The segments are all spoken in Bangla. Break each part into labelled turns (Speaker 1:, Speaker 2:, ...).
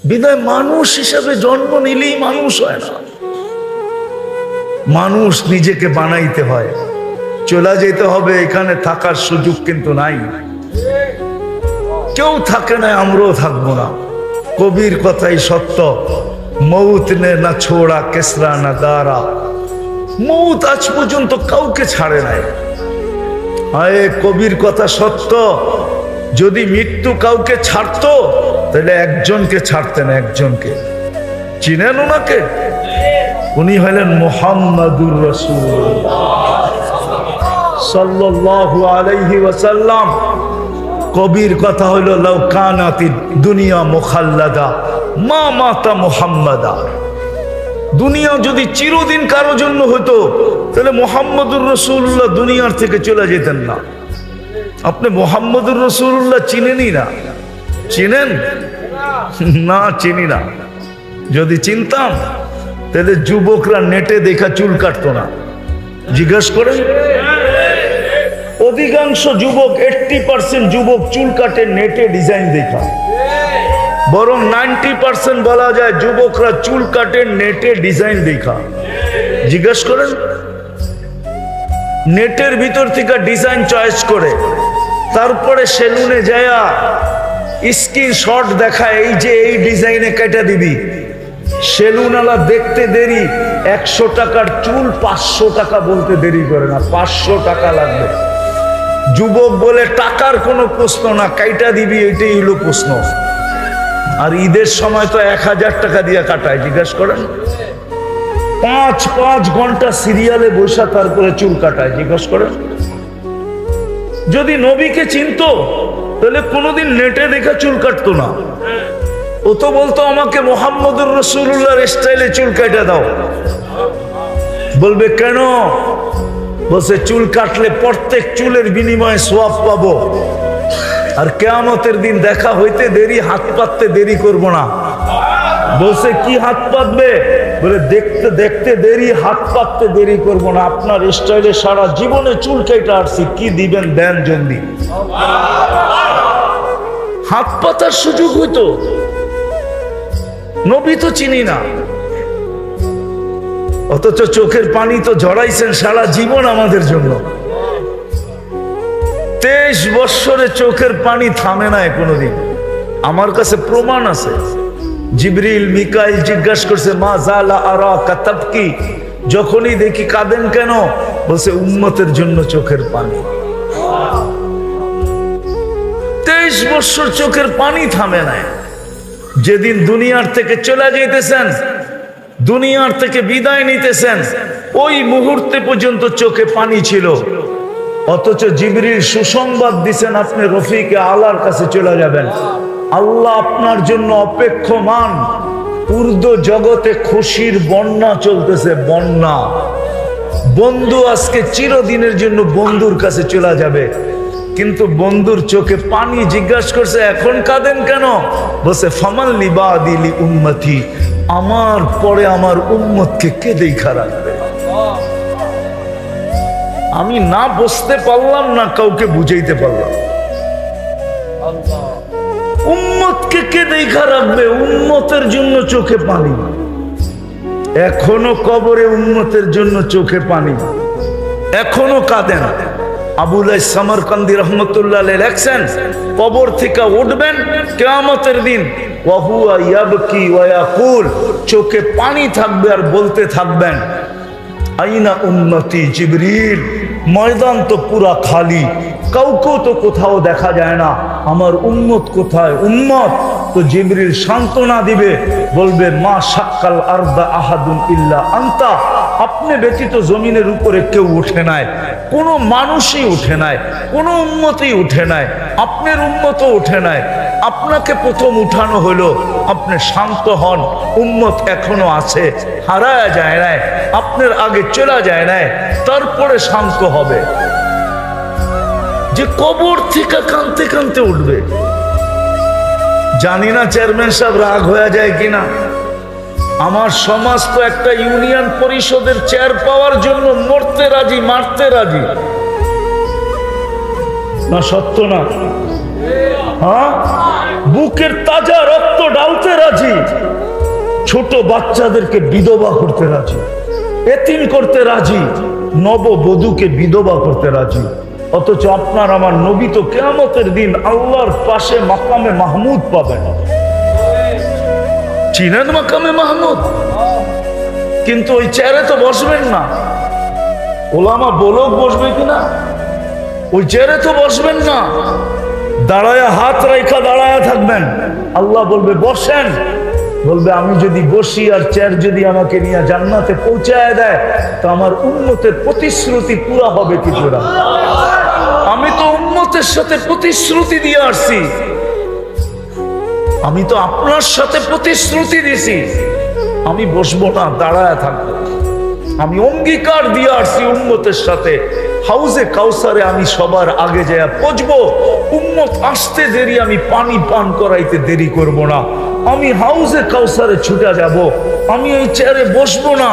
Speaker 1: বিদায় মানুষ হিসাবে জন্ম নিলেই মানুষ হয় না, মানুষ নিজেকে বানাইতে হয়। চলে যেতে হবে, এখানে থাকার সুযোগ কিন্তু নাই, কেউ থাকে না, আমরাও থাকবো না। কবির কথাই সত্য, মৌত নে না ছোড়া কেসরা না দারা, মৌত আজ পর্যন্ত কাউকে ছাড়ে নাই। হায়, কবির কথা সত্য, যদি মৃত্যু কাউকে ছাড়তো তাহলে একজনকে ছাড়তেন, একজনকে। চিনেন ওনাকে? উনি হলেন মুহাম্মাদুর রাসূলুল্লাহ সাল্লাল্লাহু আলাইহি ওয়াসাল্লাম। কবির কথা হলো লাউ কানাতিদ দুনিয়া মুখাল্লাদা মা মাতা মুহাম্মাদা। দুনিয়া যদি চিরদিন কারো জন্য হতো তাহলে মুহাম্মাদুর রাসূলুল্লাহ দুনিয়ার থেকে চলে যেতেন না। আপনি মুহাম্মাদুর রাসূলুল্লাহ চিনেনই না। চিনেন? না, চিনি না। যদি চিনতাম তাহলে যুবকরা নেটে দেখা চুল কাটতো না। জিজ্ঞেস করেন, অধিকাংশ যুবক 80% যুবক চুল কাটে নেটে ডিজাইন দেখা, বরং 90% বলা যায় যুবকরা চুল কাটে নেটে ডিজাইন দেখা। জিজ্ঞেস করেন, নেটের ভিতর থেকে ডিজাইন চয়েস করে তারপরে সেলুনে যায়া স্ক্রিনশট দেখায়, এই যে এই ডিজাইনে কেটে দিবি। সেলুনওয়ালা দেখতে দেরি, 100 টাকার চুল 500 টাকা বলতে দেরি করে না, 500 টাকা লাগবে। যুবক বলে টাকার কোনো প্রশ্ন না, কাইটা দিবি, এটাই হলো প্রশ্ন। আর ঈদের সময় তো 1000 টাকা দিয়ে কাটায়। জিজ্ঞেস করেন, 5 ঘন্টা সিরিয়ালে বসা তারপরে চুল কাটায়। জিজ্ঞেস করেন, যদি নবীকে চিনতো তাহলে কোনোদিন নেটে দেখে চুল কাটতো না। ও তো বলতো আমাকে মুহাম্মাদুর রাসূলুল্লাহর স্টাইলে চুল কাটা দাও। বলবে কেন? বলছে চুল কাটলে প্রত্যেক চুলের বিনিময়ে সওয়াব পাবো, আর কিয়ামতের দিন দেখা হইতে দেরি, হাত পাততে দেরি করব না। বলছে কি হাত পাতবে? বলে দেখতে দেখতে দেরি, হাত পাততে দেরি করব না। আপনার স্টাইলে সারা জীবনে চুল কেটে আসছি, কি দিবেন দেন জলদি। হাত পাতার সুযোগ হইতো, নবী তো চিনি না, অথচ চোখের পানি তো ঝরাইছেন সারা জীবন আমাদের জন্য। 23 বৎসরে চোখের পানি থামে নাই কোনোদিন। আমার কাছে প্রমাণ আছে। জিবরিল মিকাইল জিজ্ঞাসা করছে, মা জালা আরাকা তাবকি, যখনই দেখি কাঁদেন কেন? বলছে উম্মতের জন্য চোখের পানি। 23 বৎসর চোখের পানি থামে নাই। যেদিন দুনিয়ার থেকে চলে যাইতেছেন, দুনিয়ার থেকে বিদায় নিতেছেন, ওই মুহূর্তে পর্যন্ত চোখে পানি ছিল। অথচ জিবরিল সুসংবাদ দিছেন, আপনি রফিকে আলার কাছে চলে যাবেন, আল্লাহ আপনার জন্য অপেক্ষমান। উর্দু জগতে খুশির বন্যা চলতেছে, বন্যা। বন্ধু আজকে চিরদিনের জন্য বন্ধুর কাছে চলে যাবে, কিন্তু বন্ধুর চোখে পানি। জিজ্ঞাসা করছে এখন কাঁদেন কেন? বলছে ফামাল লিবাদিলি উম্মতি, আমার পরে আমার উম্মতকে কে দেখা রাখবে? আমি না বুঝতে পারলাম না, কাউকে বুঝাইতে পারলাম। উম্মতকে কে দেখা রাখবে? উম্মতের জন্য চোখে পানি। এখনো কবরে উম্মতের জন্য চোখে পানি, এখনো কাঁদেন। আবুল সামরকান্দি রহমতুল্লাহ আলাইহি লেখছেন, কবর থেকে উঠবেন কিয়ামতের দিন, ওয়া হুয়া ইয়াবকি ওয়া ইয়াকুল, চোখে পানি থাকবে আর বলতে থাকবেন, আইনা উম্মতি জিবরিল। ময়দান তো পুরা খালি, কাউকেও তো কোথাও দেখা যায় না, আমার উম্মত কোথায়? উম্মত তো জিবরিল সান্ত্বনা দিবে, বলবে মা শাক্কাল আরদা আহাদুন ইল্লা আনতা, আপনি ব্যতীত জমিনের উপরে কেউ উঠে নাই, কোনো মানুষই উঠে নাই, কোনো উম্মতই উঠে নাই, আপনার উম্মতও উঠে নাই। আপনাকে প্রথম উঠানো হলো, আপনি শান্ত হন। উম্মত এখনো আছে, হারায়া যায় নাই, আপনার আগে চলে যায় নাই, তারপরে শান্ত হবে। যে কবর থেকে কাঁদতে কাঁদতে উঠবে। জানি না চেয়ারম্যান সাহেব রাগ হয়ে যায় কিনা। আমার সমাজ তো একটা ইউনিয়ন পরিষদের চেয়ার পাওয়ার জন্য মরতে রাজি, মারতে রাজি। না সত্য না? হ্যাঁ, বুকের তাজা রক্ত ঢালতে রাজি, ছোট বাচ্চাদেরকে বিধবা করতে রাজি, এতিম করতে রাজি, নববধূকে বিধবা করতে রাজি। অথচ আপনার আমার নবী তো কিয়ামতের দিন আল্লাহর পাশে মাকামে মাহমুদ পাবেন। চিনেন মাকামে মাহমুদ? কিন্তু ওই চেয়ারে তো বসবেন না। ওলামা বলক বসবে কিনা? ওই চেয়ারে তো বসবেন না, দাঁড়ায় হাত রেখা দাঁড়ায় থাকবেন। আল্লাহ বলবে বসেন, বলবে আমি যদি বসি আর চেয়ার যদি আমাকে নিয়ে জান্নাতে পৌঁছায় দেয় তো আমার উম্মতের প্রতিশ্রুতি পুরা হবে কি পুরা? আমি তো উম্মতের সাথে প্রতিশ্রুতি দিয়ে আসছি, আমি তো আপনার সাথে প্রতিশ্রুতি দিছি আমি বসবো না, দাঁড়ায় থাকবো। আমি অঙ্গীকার দিয়ে আসছি উম্মতের সাথে হাউজে কাউসারে আমি সবার আগে যায় পৌঁছবো। উম্মত আসতে দেরি, আমি পানি পান করাইতে দেরি করব না। আমি হাউজে কাউসারে ছুটে যাব, আমি ওই চেয়ারে বসবো না।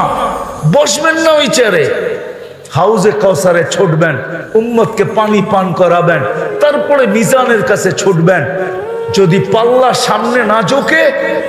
Speaker 1: বসবেন না ওই চেয়ারে, হাউজে কাউসারে ছুটবেন, উম্মতকে পানি পান করাবেন, তারপরে মিজানের কাছে ছুটবেন। যদি পাল্লা সামনে না ঝোঁকে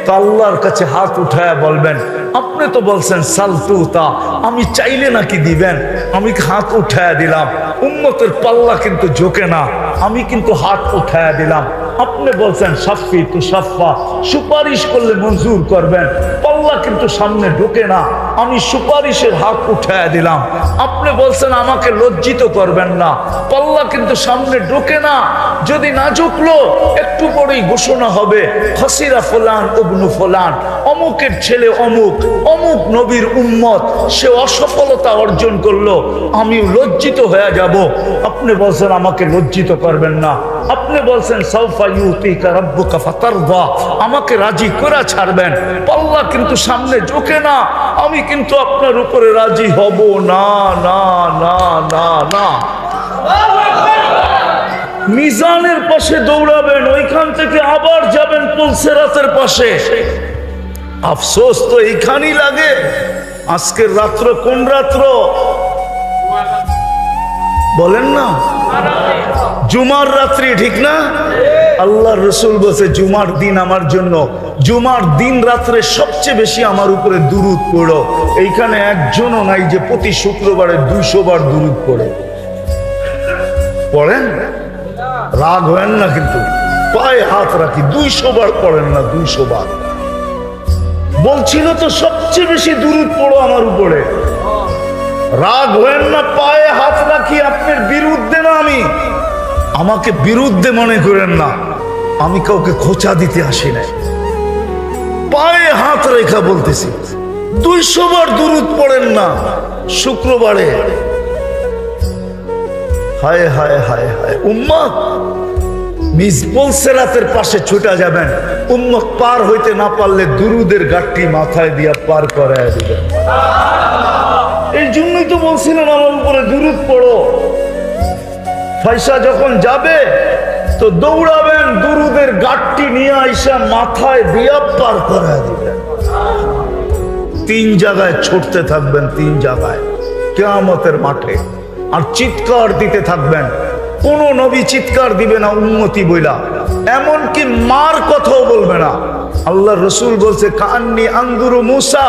Speaker 1: তো আল্লাহর কাছে হাত উঠায় বলবেন আপনি তো বলছেন সালতুতা, আমি চাইলে নাকি দিবেন, আমি হাত উঠায় দিলাম। উম্মতের পাল্লা কিন্তু ঝোঁকে না, আমি কিন্তু হাত উঠায় দিলাম। আপনি বলছেন সাফি তু সাফা, সুপারিশ করলে মঞ্জুর করবেন, পাল্লা কিন্তু সামনে ঢোকে না, আমি সুপারিশের হাত উঠায় দিলাম। আপনি বলছেন আমাকে লজ্জিত করবেন না, পাল্লা কিন্তু সামনে ঢোকে না, যদি না ঝুঁকলো একটু পরেই ঘোষণা হবে খসিরা ফুলান ইবনু ফুলান, অমুকের ছেলে অমুক, অমুক নবীর উম্মত, সে অসফলতা অর্জন করলো, আমি লজ্জিত হয়ে যাব। আপনি বলছেন আমাকে লজ্জিত করবেন না, আপনি বলছেন সাউফা ইউতিকা রাব্বুকা ফাতারদা, আমাকে রাজি করে ছাড়বেন, পাল্লা কিন্তু সামনে ঝোঁকে না, আমি কিন্তু আপনার উপরে রাজি হব না না না না না। মিজানের পাশে দৌড়াবেন, ওইখান থেকে আবার যাবেন পুলসেরাতের পাশে। আফসোস তো এইখানেই লাগে। আজকের রাত্র কোন রাত্র বলেন না? জুমার রাত্রি, ঠিক না? আল্লাহর রাসূল বলেছে জুমার দিন আমার জন্য, জুমার দিন রাত্রে সবচেয়ে বেশি আমার উপরে দুরূদ পড়ো। এইখানে একজনও নাই যে প্রতি শুক্রবারে 200 বার দুরূদ পড়ে। পড়েন? রাগ হয় না কিন্তু, পায়ে হাত রাখি, 200 বার পড়েন না? 200 বার বলছিল তো সবচেয়ে বেশি দুরূদ পড়ো আমার উপরে। রাগ হয় না, পায়ে হাত রাখি, আপনার বিরুদ্ধে না, আমি আমাকে বিরুদ্ধে মনে করেন না, আমি কাউকে খোঁচা দিতে আসি না, পায়ে হাত রেখা বলতেছি 200 বার দুরূদ পড়েন না শুক্রবারে। হায় হায় হায় হায়, উম্মত মিজবুল সেরাতের পাশে ছুটা যাবেন, উম্মত পার হইতে না পারলে দুরুদের গাঠটি মাথায় দিয়া পার করায় দিবেন। এই জন্যই তো বলছিলেন আমার উপরে দুরূদ পড়ো। পয়সা যখন যাবে তো দৌড়াবেন, দুরুদের গাঠটি নিয়ে আইসা মাথায় দিয়া পার করায় দিবেন। 3 জায়গায় ছুটতে থাকবেন, 3 জায়গায় কিয়ামতের মাঠে, আর চিৎকার দিতে থাকবেন। কোন নবী চিৎকার দিবে না উম্মতি বইলা, এমনকি মার কথাও বলবে না। আল্লাহ রসুল বলছে কান্নি আনজুরু মুসা,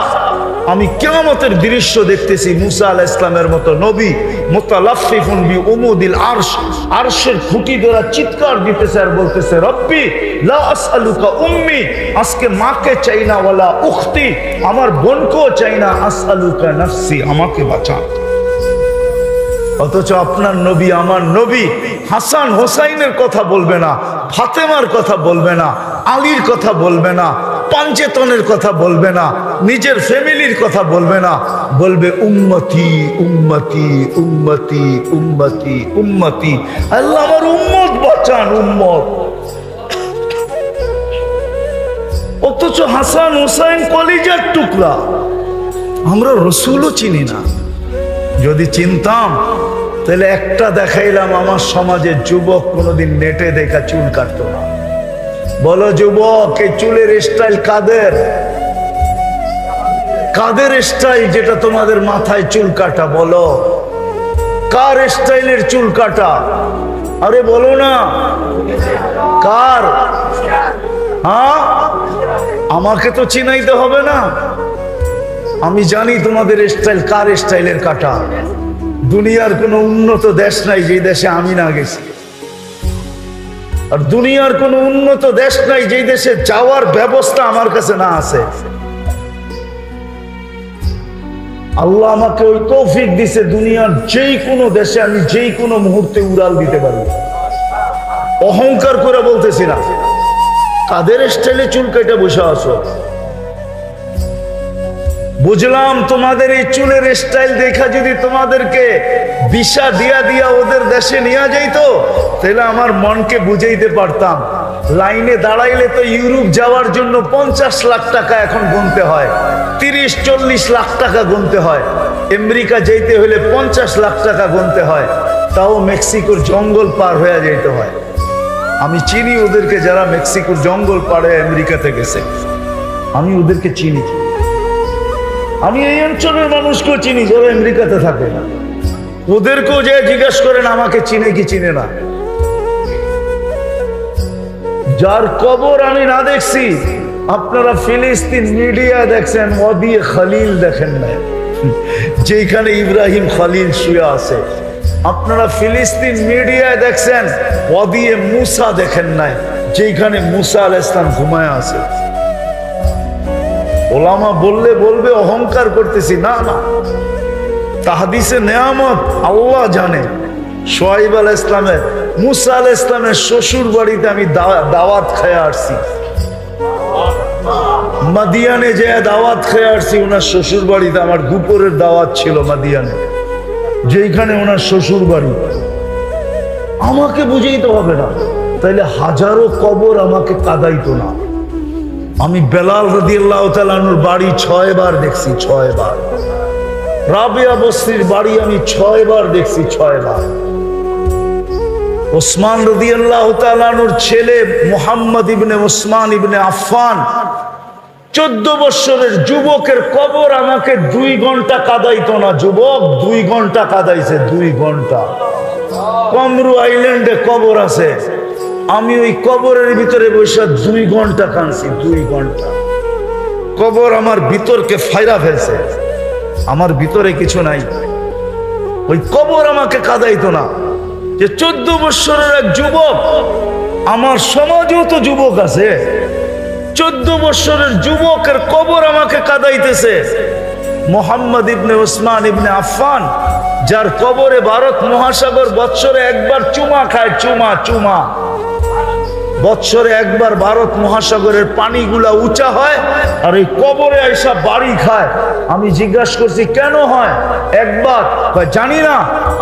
Speaker 1: আমি কিয়ামতের দৃশ্য দেখতেছি মুসা আলাইহিস সালামের মতো নবী মুতালাফফিফুন বিউমুদিল আরশ, আরশের খুঁটি ধরে চিৎকার দিতেছে আর বলতেছে রব্বি লা আসআলুকা উম্মি, আজকে মাকে চাই না, ওয়ালা উখতি, আমার বোনকেও চাই না, আসআলুকা নাফসি, আমাকে বাঁচান। অথচ আপনার নবী আমার নবী হাসান হোসাইনের কথা বলবে না, ফাতেমার কথা বলবে না, আলীর কথা বলবে না, পাঞ্চেতনের কথা বলবে না, নিজের ফ্যামিলির কথা বলবে না, বলবে উম্মতি উম্মতি উম্মতি উম্মতি উম্মতি, আল্লাহ আমার উম্মত বাঁচান, উম্মত। অথচ হাসান হোসাইন কলিজার টুকরা, আমরা রসুলও চিনি না। যদি চিনতাম তাহলে একটা দেখাইলাম, আমার সমাজের যুবক কোনোদিন নেটে দেখা চুল কাটতো না। বলো যুবক, এই চুলের স্টাইল কাদের? কাদের স্টাইল যেটা তোমাদের মাথায় চুল কাটা? বলো কার স্টাইলের চুল কাটা? আরে বলো না কার? হ্যাঁ, আমাকে তো চিনাইতে হবে না, আমি জানি তোমাদের স্টাইল কার স্টাইলের কাটা। দুনিয়ার কোনো উন্নত দেশ নাই যে দেশে আমি না গেছি, আর দুনিয়ার কোনো উন্নত দেশ নাই যে দেশে যাওয়ার ব্যবস্থা আমার কাছে না আছে। আল্লাহ আমাকে ওই তৌফিক দিছে, দুনিয়ার যেই কোনো দেশে আমি যেই কোনো মুহূর্তে উড়াল দিতে পারি। অহংকার করে বলতেছি না। কাদের স্টাইলে চুল কেটে বসে আছো? বুঝলাম তোমাদের এই চুলের স্টাইল দেখা যদি তোমাদেরকে ভিসা দিয়া দিয়া ওদের দেশে নিয়ে যাইতো, তাহলে আমার মনকে বুঝাইতে পারতাম। লাইনে দাঁড়াইলে তো ইউরোপ যাওয়ার জন্য 50 লাখ টাকা এখন গুনতে হয়, 30-40 লাখ টাকা গুনতে হয়। আমেরিকা যেতে হলে 50 লাখ টাকা গুনতে হয়, তাও মেক্সিকোর জঙ্গল পার হয়ে যেতে হয়। আমি চিনি ওদেরকে, যারা মেক্সিকোর জঙ্গল পাড়ে আমেরিকাতে গেছে, আমি ওদেরকে চিনি। আমি এই অঞ্চলের মানুষকেও চিনি যারা আমেরিকাতে থাকে, ওদেরকেও যে জিজ্ঞাসা করেন আমাকে চিনে কি চিনে না। যার কবর আমি না দেখছি, আপনারা ফিলিস্তিন মিডিয়া দেখছেন, ওয়াদি খলিল দেখেন না, যেখানে ইব্রাহিম খলিল শুয়ে আছে। আপনারা ফিলিস্তিন মিডিয়ায় দেখছেন, ওয়াদি মুসা দেখেন নাই, যেখানে মুসা আলাইহিস সালাম ঘুমায় আছে। ওলামা বললে বলবে অহংকার করতেছি, না না, তাহাদিসে নেয়ামত আল্লাহ জানে। শুআইব আলাইহিস সালামের, মুসা আলাইহিস সালামের শ্বশুর বাড়িতে আমি দাওয়াত খেয়ে আসছি। মাদিয়ানে যে দাওয়াত খেয়ে আসছি, ওনার শ্বশুর বাড়িতে আমার দুপুরের দাওয়াত ছিল মাদিয়ানে, যেখানে ওনার শ্বশুর বাড়ি। আমাকে বুঝাইতে হবে না, তাইলে হাজারো কবর আমাকে কাঁদাইতো না। আমি বেলাল রাদিয়াল্লাহু তাআলা আনহুর বাড়ি 6 বার দেখছি, 6 বার। রাবিয়া বসরির বাড়ি আমি 6 বার দেখছি, 6 বার। ওসমান রাদিয়াল্লাহু তাআলা আনহুর ছেলে মুহাম্মদ ইবনে ওসমান ইবনে আফফান, 14 বছরের যুবকের কবর আমাকে 2 ঘন্টা কাঁদাইতো না। যুবক 2 ঘন্টা কাঁদাইছে, 2 ঘন্টা। কমরু আইল্যান্ডে কবর আছে, আমি ওই কবরের ভিতরে বসে 2 ঘন্টা কাঁদছি, 2 ঘন্টা। কবর আমার ভিতরকে ফাইরা ফেলছে, আমার ভিতরে কিছু নাই। ওই কবর আমাকে কাঁদাইতো না। যে 14 বছরের এক যুবক, আমার সমাজেও তো যুবক আছে, 14 বছরের যুবকের কবর আমাকে কাঁদাইতেছে। মুহাম্মদ ইবনে ওসমান ইবনে আফফান, যার কবরে ভারত মহাসাগর বৎসরে একবার চুমা খায়, চুমা চুমা। বৎসরে একবার ভারত মহাসাগরের পানিগুলা উঁচা হয়, আর এই কবরে আইসা বাড়ি খায়। আমি জিজ্ঞাসা করছি কেন হয়? একবার জানি না।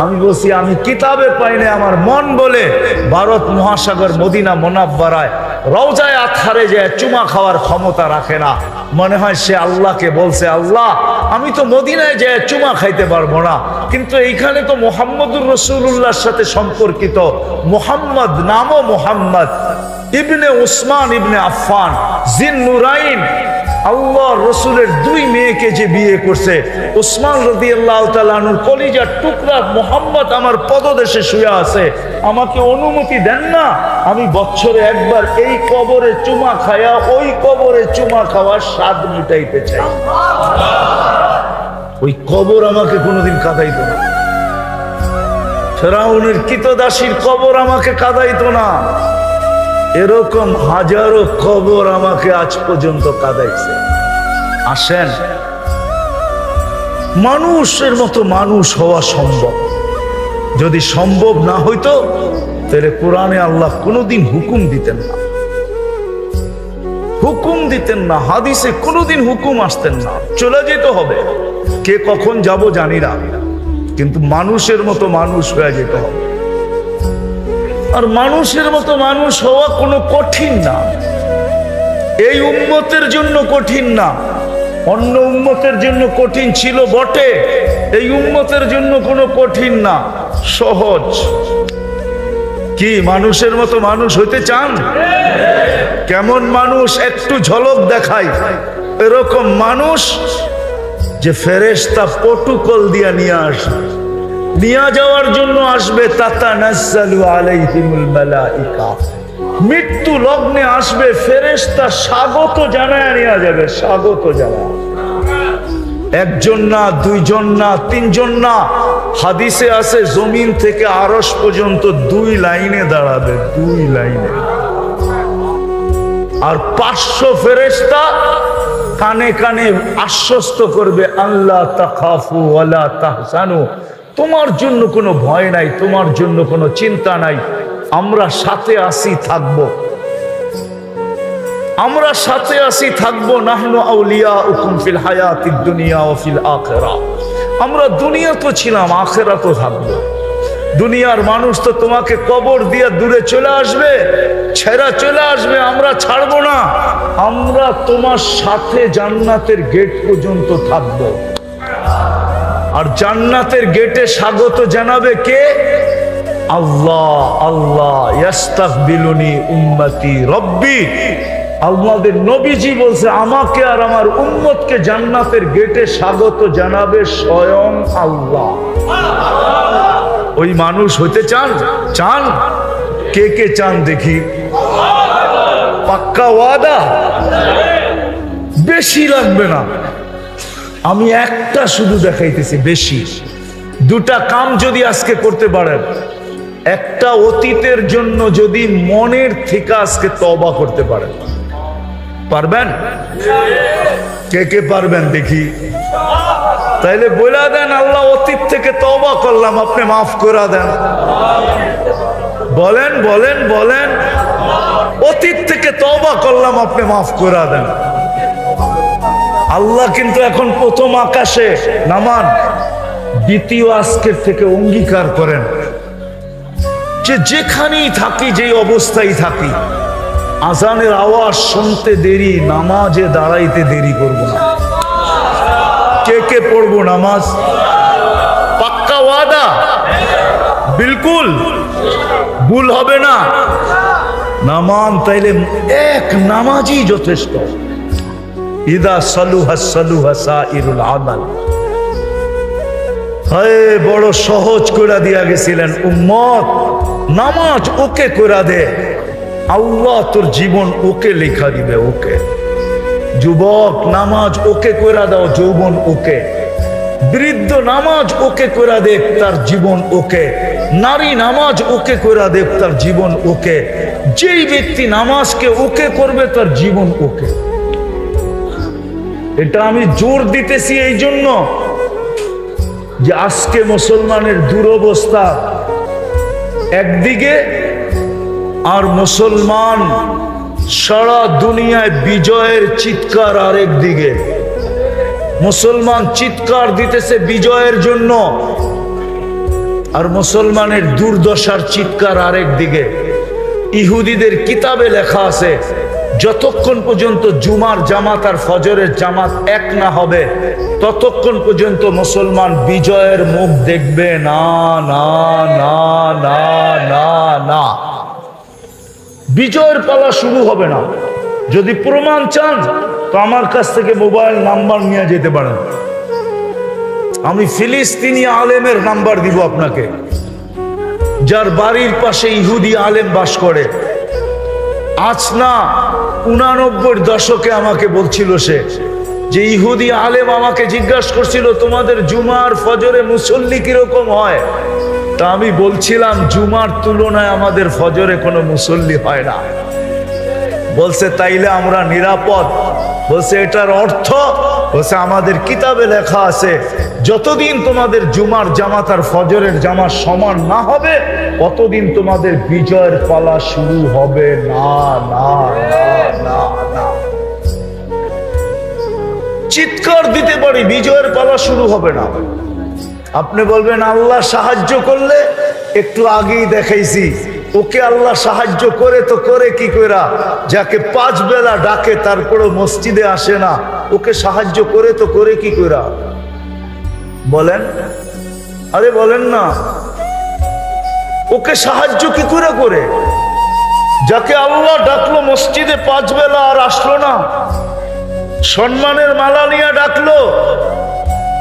Speaker 1: আমি বলছি আমি কিতাবে পাইনি, আমার মন বলে ভারত মহাসাগর মদিনা মুনাব্বারায় রওজায়ে আতহারে যে চুমা খাওয়ার ক্ষমতা রাখে না। মনে হয় সে আল্লাহকে বলছে, আল্লাহ আমি তো মদিনায় যে চুমা খাইতে পারবো না, কিন্তু এইখানে তো মুহাম্মদুর রাসূলুল্লাহর সাথে সম্পর্কিত। মুহাম্মদ নামও মুহাম্মদ ইবনে উসমান ইবনে আফফান জিন্নুরাইন, আল্লাহ রসুলের 2 মেয়েকে যে বিয়ে করছে। উসমান রাদিয়াল্লাহু তাআলা আনহুর কলিজার টুকরা মুহাম্মদ আমার পদদেশে শুয়ে আছে। আমাকে অনুমতি দেন না, আমি বছরে একবার এই কবরে চুমা খায়া ওই কবরে চুমা খাওয়ার স্বাদ মিটাইতে চাই। ওই কবর আমাকে কোনোদিন কাঁদাইতো না। ফেরাউনের কৃতদাসীর কবর আমাকে কাঁদাইতো না। এরকম হাজারো কবর আমাকে আজ পর্যন্ত কাঁদাইছে। আসেন, মানুষের মতো মানুষ হওয়া সম্ভব। যদি সম্ভব না হইতো, তাহলে কোরআনে আল্লাহ কোনোদিন হুকুম দিতেন না, হুকুম দিতেন না। হাদিসে কোনোদিন হুকুম আসতেন না, চলে যেতে হবে। কে কখন যাব জানি না, কিন্তু মানুষের মতো মানুষ হয়ে যেতে হবে। আর মানুষের মতো মানুষ হওয়া কোনো কঠিন না। এই উম্মতের জন্য কঠিন না, অন্য উম্মতের জন্য কঠিন ছিল বটে, এই উম্মতের জন্য কোনো কঠিন না, সহজ। কি মানুষের মতো মানুষ হইতে চান? কেমন মানুষ একটু ঝলক দেখাই। এরকম মানুষ যে ফেরেশতা প্রটোকল দিয়া নিয়ে আসবে, নিয়ে যাওয়ার জন্য আসবে। তাতানাজ্জালু আলাইহিমুল মালাইকা, মৃত্যু লগ্নে আসবে, ফেরেশতা স্বাগত জানায় নিয়ে যাবে, স্বাগত জানায়। একজন না, দুইজন না, তিনজন না, হাদিসে আছে জমিন থেকে আরশ পর্যন্ত 2 লাইনে দাঁড়াবে, 2 লাইনে। আর 500 ফেরেশতা কানে কানে আশ্বস্ত করবে, আল্লাহ তাখাফু ওয়ালা তাহজানু, তোমার জন্য কোনো ভয় নাই, তোমার জন্য কোনো চিন্তা নাই, আমরা সাথে আছি, থাকবো, আমরা সাথে আছি, থাকবো। নাহনু আউলিয়াউকুম ফিল হায়াতিদ দুনিয়া ওয়া ফিল আখিরাহ, আমরা দুনিয়া তো ছিলাম, আখিরাতও থাকবো। দুনিয়ার মানুষ তো তোমাকে কবর দিয়ে দূরে চলে আসবে, ছেড়া চলে আসবে, আমরা ছাড়বো না, আমরা তোমার সাথে জান্নাতের গেট পর্যন্ত থাকবো। আর জান্নাতের গেটে স্বাগত জানাবে কে? আল্লাহ। আল্লাহ ইয়াস্তাকবিলুনি উম্মতি রব্বি, আমাদের নবীজি বলছে আমাকে আর আমার উম্মতকে জান্নাতের গেটে স্বাগত জানাবে স্বয়ং আল্লাহ। ওই মানুষ হতে চান? চান? কে কে চান দেখি? পাক্কা ওয়াদা? বেশি লাগবে না, আমি একটা শুধু দেখাইতেছি, বেশি 2টা কাম যদি আজকে করতে পারেন, একটা অতীতের জন্য যদি মনের থেকে আজকে তওবা করতে পারেন, পারবেন? কে কে পারবেন দেখি? তাইলে বলে দেন, আল্লাহ অতীত থেকে তওবা করলাম, আপনি মাফ করে দেন। বলেন বলেন বলেন, অতীত থেকে তওবা করলাম, আপনি মাফ করে দেন। আল্লাহ কিন্তু এখন প্রথম আকাশে নামান, দ্বিতীয় আজকের থেকে অঙ্গীকার করেন যে যেখানেই থাকি, যেই অবস্থায় থাকি, আজানের আওয়াজ শুনতে দেরি, নামাজে দাঁড়াইতে দেরি করব না। কে কে পড়বো নামাজ? পাক্কা ওয়াদা? বিলকুল ভুল হবে না। নামান তাইলে এক নামাজই যথেষ্ট। ইদা সালুহা সালুহা সাইরুল আমাল। হায় বড় সহজ করে দিয়া গেছিলেন, উম্মত নামাজ ওকে করে দে, আল্লাহ তোর জীবন ওকে লেখা দিবে, ওকে। যুবক নামাজ ওকে করে দাও, যৌবন ওকে। বৃদ্ধ নামাজ ওকে করে দেখ, তার জীবন ওকে। নারী নামাজ ওকে করে দেখ, তার জীবন ওকে। যেই ব্যক্তি নামাজকে ওকে করবে, তার জীবন ওকে। এটা আমি জোর দিতেছি এই জন্য যে আজকে মুসলমানের দুরবস্থা একদিকে, আর মুসলমান সারা দুনিয়ায় বিজয়ের চিৎকার আরেক দিকে। মুসলমান চিৎকার দিতেছে বিজয়ের জন্য, আর মুসলমানের দুর্দশার চিৎকার আরেক দিকে। ইহুদিদের কিতাবে লেখা আছে, যতক্ষণ পর্যন্ত জুমার জামাত আর ফজরের জামাত এক না হবে, ততক্ষণ পর্যন্ত মুসলমান বিজয়ের মুখ দেখবে না, না না না না না। বিজয়ের পালা শুরু হবে না। যদি প্রমাণ চান তো আমার কাছ থেকে মোবাইল নাম্বার নিয়ে যেতে পারেন, আমি ফিলিস্তিনি আলেমের নাম্বার দিব আপনাকে, যার বাড়ির পাশে ইহুদি আলেম বাস করে। আজ না 89 দশকে আমাকে বলছিল সে, যে ইহুদি আলেম আমাকে জিজ্ঞাসা করছিল তোমাদের জুমার ফজরে মুসল্লি কিরকম হয়। তা আমি বলছিলাম জুমার তুলনায় আমাদের ফজরে কোনো মুসল্লি হয় না। বলছে তাইলে আমরা নিরাপদ? বলছে এটার অর্থ, বলছে আমাদের কিতাবে লেখা আছে যতদিন তোমাদের জুমার জামাত আর ফজরের জামাত সমান না হবে, ততদিন তোমাদের বিজয়ের পালা শুরু হবে না, না না না না। চিৎকার দিতে পারি, বিজয়ের পালা শুরু হবে না। আপনি বলবেন আল্লাহ সাহায্য করলে, একটু আগেই দেখাইছি ওকে আল্লাহ সাহায্য করে তো করে কি কইরা, যাকে 5 বেলা ডাকে তারপরও মসজিদে আসে না, ওকে সাহায্য করে তো করে কি কইরা? বলেন, আরে বলেন না, ওকে সাহায্য কি করে করে? যাকে আল্লাহ ডাকলো মসজিদে 5 বেলা আর আসলো না, সম্মানের মালা নিয়ে ডাকলো,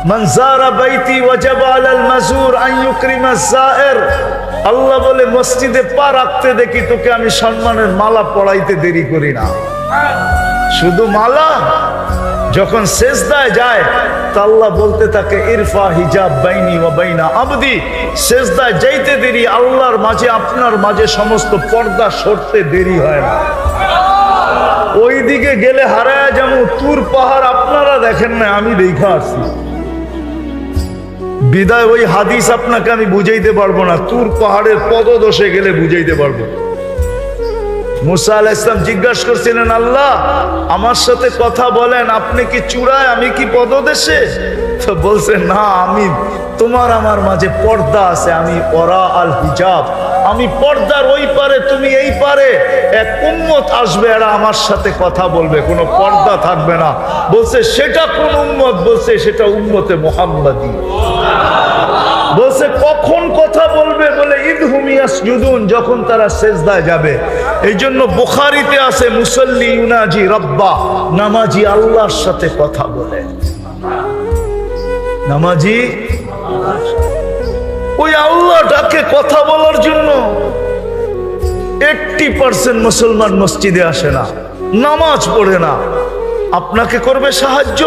Speaker 1: মান যারা বাইতি ওয়াজাবা আলাল মাজুর আন ইউকরিমা যায়ের, আল্লাহ বলে মসজিদে পা রাখতে দেখি তোকে আমি সম্মানের মালা পড়াইতে দেরি করি না। শুধু মালা, যখন সেজদায় যায় তা আল্লাহ বলতে থাকে ইরফা হিজাব বাইনি ওয়া বাইনা আবদি, সেজদায় যাইতে দেরি আল্লাহর মাঝে আপনার মাঝে সমস্ত পর্দা সরতে দেরি হয় না। ওই দিকে গেলে হারায়া যেমন তুর পাহাড় আপনারা দেখেন না, আমি দেখা আসছি। বিদায় ওই হাদিস আপনাকে আমি বুঝাইতে পারবো না, তুর পাহাড়ের পদদশে গেলে বুঝাইতে পারবো। মুসা আলাইহিস সালাম জিজ্ঞাসা করছিলেন, আল্লাহ আমার সাথে কথা বলেন, আপনি কি চূড়ায় আমি কি পদদেশে? তো বলছে না, আমি তোমার আমার মাঝে পর্দা আছে, আমি ওরা আল হিজাব, আমি পর্দার ওই পারে তুমি এই পারে। এক উম্মত আসবে, এরা আমার সাথে কথা বলবে, কোনো পর্দা থাকবে না। বলছে সেটা কোন উম্মত? বলছে সেটা উম্মতে মুহাম্মাদি। বলছে কখন কথা বলবে? বলে ইদহুম ইয়াসজুদুন, যখন তারা সেজদায় যাবে। এই জন্য বুখারীতে আছে মুসাল্লি ইউনাজি রাব্বা, নামাজি আল্লাহর সাথে কথা বলে। নামাজি ওই আল্লাহ ডাকে কথা বলার জন্য। 80% মুসলমান মসজিদে আসে না, নামাজ পড়ে না। আপনাকে করবে সাহায্য,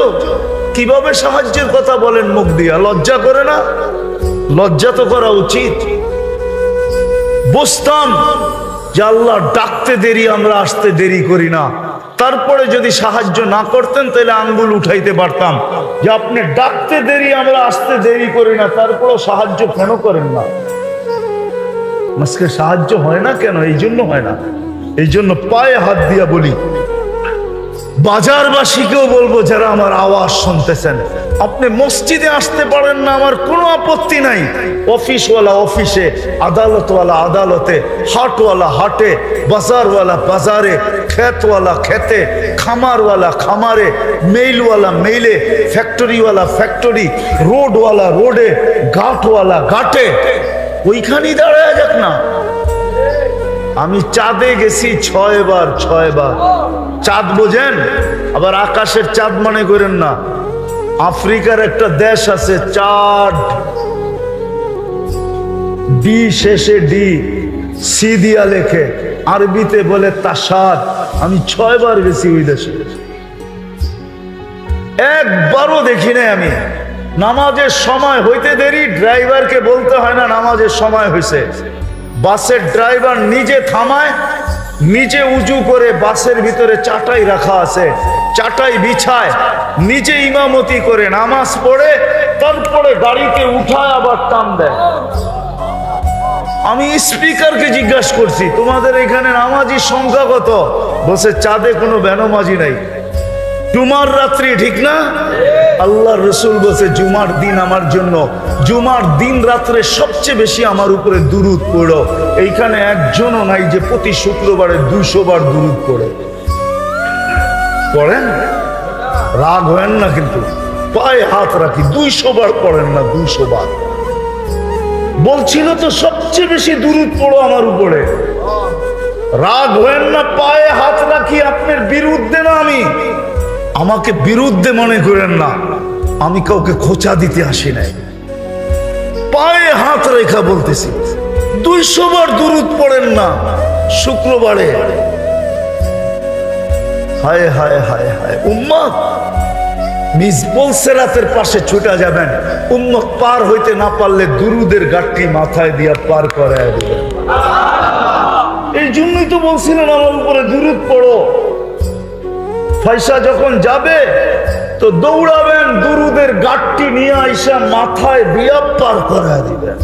Speaker 1: কিভাবে সাহায্যের কথা বলেন মুখ দিয়া? লজ্জা করে না? লজ্জা তো করা উচিত। বুঝতাম যে আল্লাহ ডাকতে দেরি, আমরা আসতে দেরি করি না। তারপরে যদি সাহায্য না করতেন তাহলে আঙ্গুল উঠাইতে পারতাম যে আপনি ডাকতে দেরি, আমরা আসতে দেরি করি না, তারপরেও সাহায্য কেন করেন না? আজকে সাহায্য হয় না কেন? এই জন্য হয় না। এই জন্য পায়ে হাত দিয়া বলি, বাজারবাসীকেও বলবো যারা আমার আওয়াজ শুনতেছেন, আপনি মসজিদে আসতে পারেন না, আমার কোনো আপত্তি নাই। অফিসওয়ালা অফিসে, আদালতওয়ালা আদালতে, হাটওয়ালা হাটে, বাজারওয়ালা বাজারে, ক্ষেতওয়ালা খেতে, খামারওয়ালা খামারে, মেইলওয়ালা মেইলে, ফ্যাক্টরিওয়ালা ফ্যাক্টরি, রোডওয়ালা রোডে, ঘাটওয়ালা ঘাটে, ওইখানেই দাঁড়ায় যাক না। আমি চাঁদে গেছি 6 বার। চাঁদ বোঝেন? আবার আকাশের চাঁদ মনে করেন না। আফ্রিকার একটা দেশ আছে চাঁদ, ডি শেষে ডি, সি দিয়া লেখে, আরবিতে বলে তাসাদ। আমি 6 বার গেছি ওই দেশে, একবারও দেখি নাই আমি। নামাজের সময় হইতে দেরি, ড্রাইভারকে বলতে হয় না নামাজের সময় হয়েছে। বাসের ড্রাইভার নিজে থামায়, নিজে উজু করে, বাসের ভিতরে চাটাই রাখা আছে, চাটাই বিছায়, নিজে ইমামতি করে নামাজ পড়ে, তারপরে গাড়িতে উঠায় আবার টান দেয়। আমি স্পিকারকে জিজ্ঞাসা করছি, তোমাদের এখানে নামাজির সংখ্যা কত? বলছে চাঁদে কোনো বেনামাজি নাই। জুমার রাত্রি, ঠিক না? আল্লাহর রাসূল বলছে জুমার দিন আমার জন্য, জুমার দিন রাত্রে সবচেয়ে বেশি আমার উপরে দুরূদ পড়ো। এইখানে একজনও নাই যে প্রতি শুক্রবারে 200 বার দুরূদ পড়ে। পড়েন? রাগ হয় না কিন্তু, পায়ে হাত রাখি, 200 বার পড়েন না? 200 বার বলছিল তো, সবচেয়ে বেশি দুরূদ পড়ো আমার উপরে। রাগ হয় না, পায়ে হাত রাখি, আপনার বিরুদ্ধে না আমি, আমাকে বিরুদ্ধে মনে করেন না, আমি কাউকে খোঁচা দিতে আসি নাই। পায়ে হাত রেখা বলতেছি, 200 বার দুরূদ পড়েন না শুক্রবারে? হায় হায় হায় হায়। উম্মত মিজবুল সিরাতের পাশে ছুটা যাবেন, উম্মত পার হইতে না পারলে দুরুদের গাঠটি মাথায় দিয়া পার করায় দিবেন। এই জন্যই তো বলছিলেন আমার উপরে দুরূদ পড়ো। পয়সা যখন যাবে তো দৌড়াবেন, দুরুদের গাঠটি নিয়ে আইসা মাথায় দিয়া পার করায় দিবেন।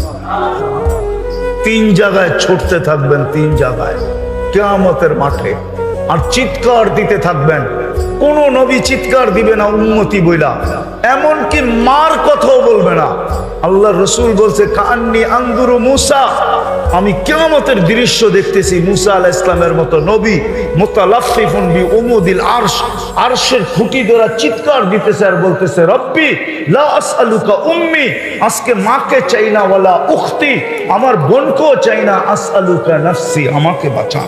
Speaker 1: 3 জায়গায় ছুটতে থাকবেন, 3 জায়গায় কিয়ামতের মাঠে, আর চিৎকার দিতে থাকবেন। কোন নবী চিৎকার দিবে না উম্মতি বইলা, এমনকি মার কথাও বলবে না। আল্লাহ রাসূল বলছে কান্নি আনজুরু মুসা, আমি কিয়ামতের দৃশ্য দেখতেছি। মুসা আলাইহিস সালামের মতো নবী মুতালাফফিফুন বি উমুদিল আরশ, আরশের খুঁটি ধরে চিৎকার দিতেছে আর বলতেছে রব্বি লা আসআলুকা উম্মি, আজকে মাকে চাই না, ওয়ালা উখতি, আমার বোনকেও চাই না, আসআলুকা নাফসি, আমাকে বাঁচা।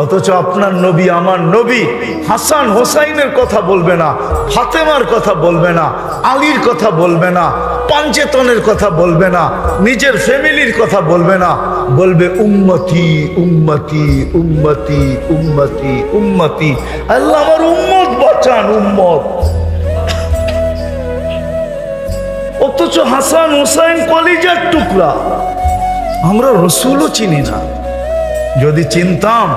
Speaker 1: অথচ আপনার নবী, আমার নবী হাসান হোসাইনের কথা বলবে না, ফাতেমার কথা বলবে না, আলীর কথা বলবে না, পাঞ্চেতনের কথা বলবে না, নিজের ফ্যামিলির কথা বলবে না, বলবে উম্মতি উম্মতি উম্মতি উম্মতি উম্মতি। আল্লাহ আমার উম্মত বাঁচান, উম্মত। অথচ হাসান হোসাইন কলিজার টুকরা, আমরা রসুলও চিনি না। যদি চিনতাম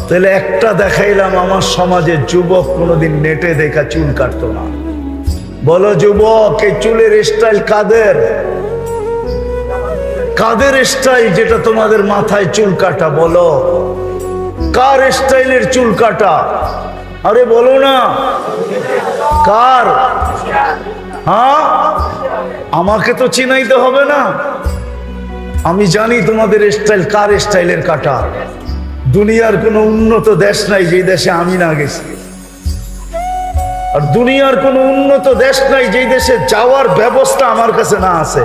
Speaker 1: তাহলে একটা দেখাইলাম, আমার সমাজের যুবক কোনোদিন নেটে দেখা চুল কাটতো না। বলো যুবক, এই চুলের স্টাইল কাদের? কাদের স্টাইল যেটা তোমাদের মাথায় চুল কাটা? বলো কার স্টাইলের চুল কাটা? আরে বলো না কার? হ্যাঁ, আমাকে তো চিনাইতে হবে না, আমি জানি তোমাদের স্টাইল কার স্টাইলের কাটা। দুনিয়ার কোনো উন্নত দেশ নাই যে দেশে আমি না গেছি, আর দুনিয়ার কোনো উন্নত দেশ নাই যে দেশে যাওয়ার ব্যবস্থা আমার কাছে না আছে।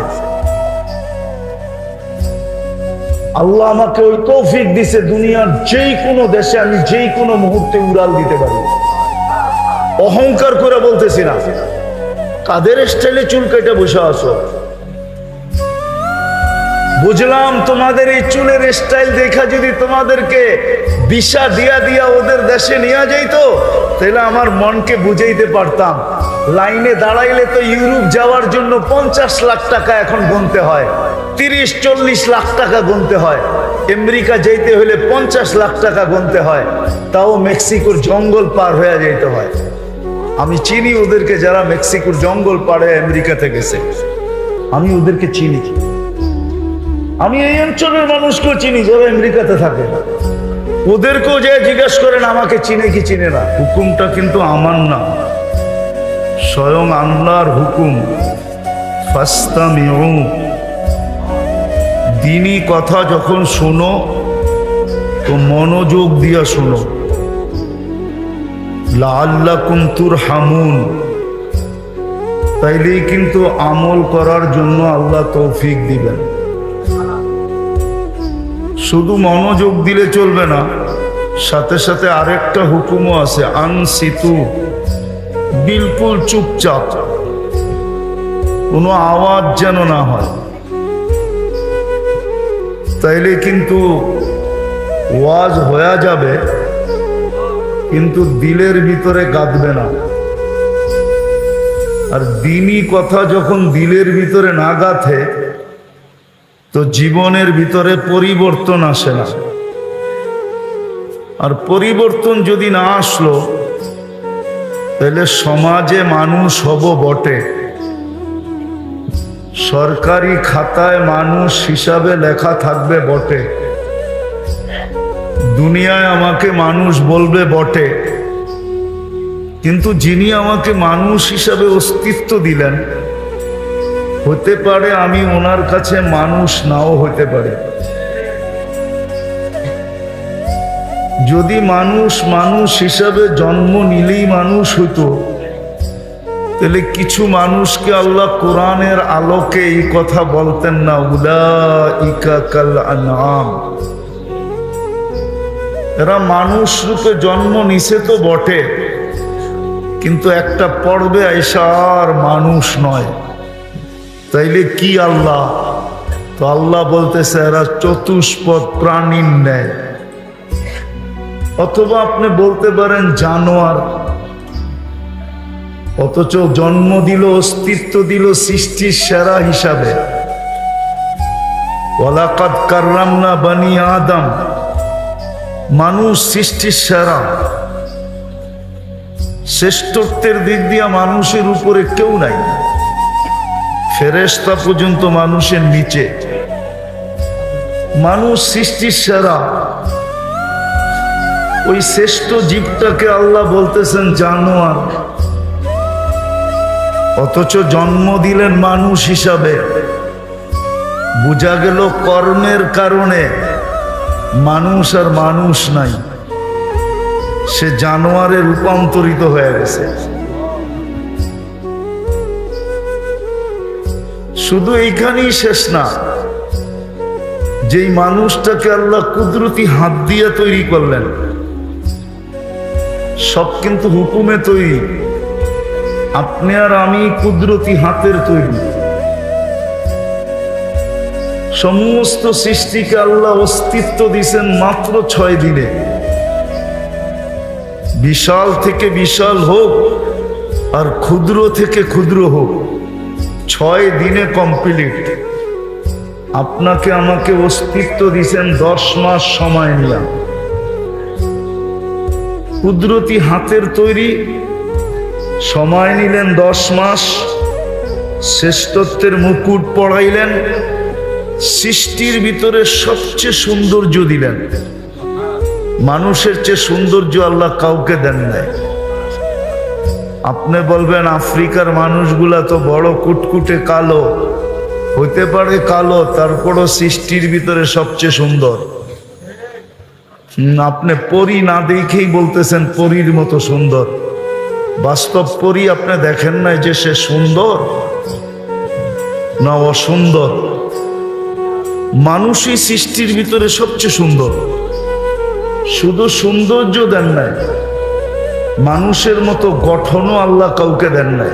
Speaker 1: আল্লাহ আমাকে ওই তৌফিক দিছে, দুনিয়ার যেই কোনো দেশে আমি যেই কোনো মুহূর্তে উড়াল দিতে পারি। অহংকার করে বলতেছি না। কাদের স্টাইলে চুল কেটে বসে আসো? বুঝলাম তোমাদের এই চুলের স্টাইল দেখা যদি তোমাদেরকে ভিসা দিয়া দিয়া ওদের দেশে নিয়ে যাইতো, তাহলে আমার মনকে বুঝাইতে পারতাম। লাইনে দাঁড়াইলে তো ইউরোপ যাওয়ার জন্য 50 লাখ টাকা এখন গুনতে হয়, 30-40 লাখ টাকা গুনতে হয়। আমেরিকা যাইতে হলে 50 লাখ টাকা গুনতে হয়, তাও মেক্সিকোর জঙ্গল পার হয়ে যাইতে হয়। আমি চিনি ওদেরকে, যারা মেক্সিকোর জঙ্গল পাড়ে আমেরিকাতে গেছে, আমি ওদেরকে চিনি। আমি এই অঞ্চলের মানুষকেও চিনি যারা আমেরিকাতে থাকে, ওদেরকেও যে জিজ্ঞাসা করেন আমাকে চিনে কি চিনে না। হুকুমটা কিন্তু আমার না, স্বয়ং আল্লাহর হুকুম। ফাস্তামিউ, দ্বীনি কথা যখন শোনো তো মনোযোগ দিয়া শোনো। লাআল্লাকুম তুরহামুন, তাইলেই কিন্তু আমল করার জন্য আল্লাহ তৌফিক দিবেন। শুধু মনোযোগ দিলে চলবে না, সাথে সাথে আরেকটা হুকুমও আছে, আনসিতু, বিলকুল চুপচাপ, কোনো আওয়াজ যেন না হয়। তাইলে কিন্তু ওয়াজ হয়ে যাবে, কিন্তু দিলের ভিতরে গাঁথবে না। আর দ্বীনি কথা যখন দিলের ভিতরে না গাঁথে, তো জীবনের ভিতরে পরিবর্তন আসে না। আর পরিবর্তন যদি না আসলো, তাহলে সমাজে মানুষ হব বটে, সরকারি খাতায় মানুষ হিসাবে লেখা থাকবে বটে, দুনিয়ায় আমাকে মানুষ বলবে বটে, কিন্তু যিনি আমাকে মানুষ হিসাবে অস্তিত্ব দিলেন, হতে পারে আমি ওনার কাছে মানুষ নাও হতে পারে। যদি মানুষ মানুষ হিসাবে জন্ম নিলেই মানুষ হতো, তাহলে কিছু মানুষকে আল্লাহ কোরআনের আলোকে এই কথা বলতেন না, উলাইকা কাল আনআম। এরা মানুষ রূপে জন্ম নিছে তো বটে, কিন্তু একটা পর্বে আইসা আর মানুষ নয়। তাইলে কি আল্লাহ? তো আল্লাহ বলতেছে এরা চতুষ্পদ প্রাণীর ন্যায়। অথবা আপনি বলতে পারেন জানোয়ার, অথচ জন্ম দিল, অস্তিত্ব দিল সৃষ্টির সেরা হিসাবে। ওয়ালাকাদ কাররামনা বানি আদম, মানুষ সৃষ্টির সেরা। শ্রেষ্ঠত্বের দিক দিয়া মানুষের উপরে কেউ নাই, ফেরেশতা পর্যন্ত মানুষের নিচে। মানুষ সৃষ্টির সেরা। ওই শ্রেষ্ঠ জীবটাকে আল্লাহ বলতেছেন জানোয়ার, অথচ জন্ম দিলেন মানুষ হিসাবে। বোঝা গেল কর্মের কারণে মানুষ আর মানুষ নাই, সে জানোয়ারে রূপান্তরিত হয়ে গেছে। শুধু এইখানেই শেষ না, যেই মানুষটাকে আল্লাহ কুদরতি হাত দিয়ে তৈরি করলেন, সব কিন্তু হুকুমে তৈরি। আপনি আর আমি কুদরতি হাতের তৈরি। সমস্ত সৃষ্টিকে আল্লাহ অস্তিত্ব দিয়েছেন মাত্র 6 দিনে। বিশাল থেকে বিশাল হোক আর ক্ষুদ্র থেকে ক্ষুদ্র হোক, 6 দিনে কমপ্লিট। আপনাকে আমাকে অস্তিত্ব দিয়েছেন 10 মাস সময় নিলাম। কুদরতি হাতের তৈরি, সময় নিলেন 10 মাস, শ্রেষ্ঠত্বের মুকুট পড়াইলেন, সৃষ্টির ভিতরে সবচেয়ে সৌন্দর্য দিলেন। মানুষের চেয়ে সৌন্দর্য আল্লাহ কাউকে দেন নাই। আপনি বলবেন আফ্রিকার মানুষগুলা তো বড় কুটকুটে কালো, হইতে পারে কালো, তারপরও সৃষ্টির ভিতরে সবচেয়ে সুন্দর। আপনি পরী না দেখেই বলতেছেন পরীর মতো সুন্দর। বাস্তব পরী আপনি দেখেন নাই যে সে সুন্দর না অসুন্দর। মানুষই সৃষ্টির ভিতরে সবচেয়ে সুন্দর। শুধু সৌন্দর্য দেন নাই, মানুষের মতো গঠনও আল্লাহ কাউকে দেন নাই।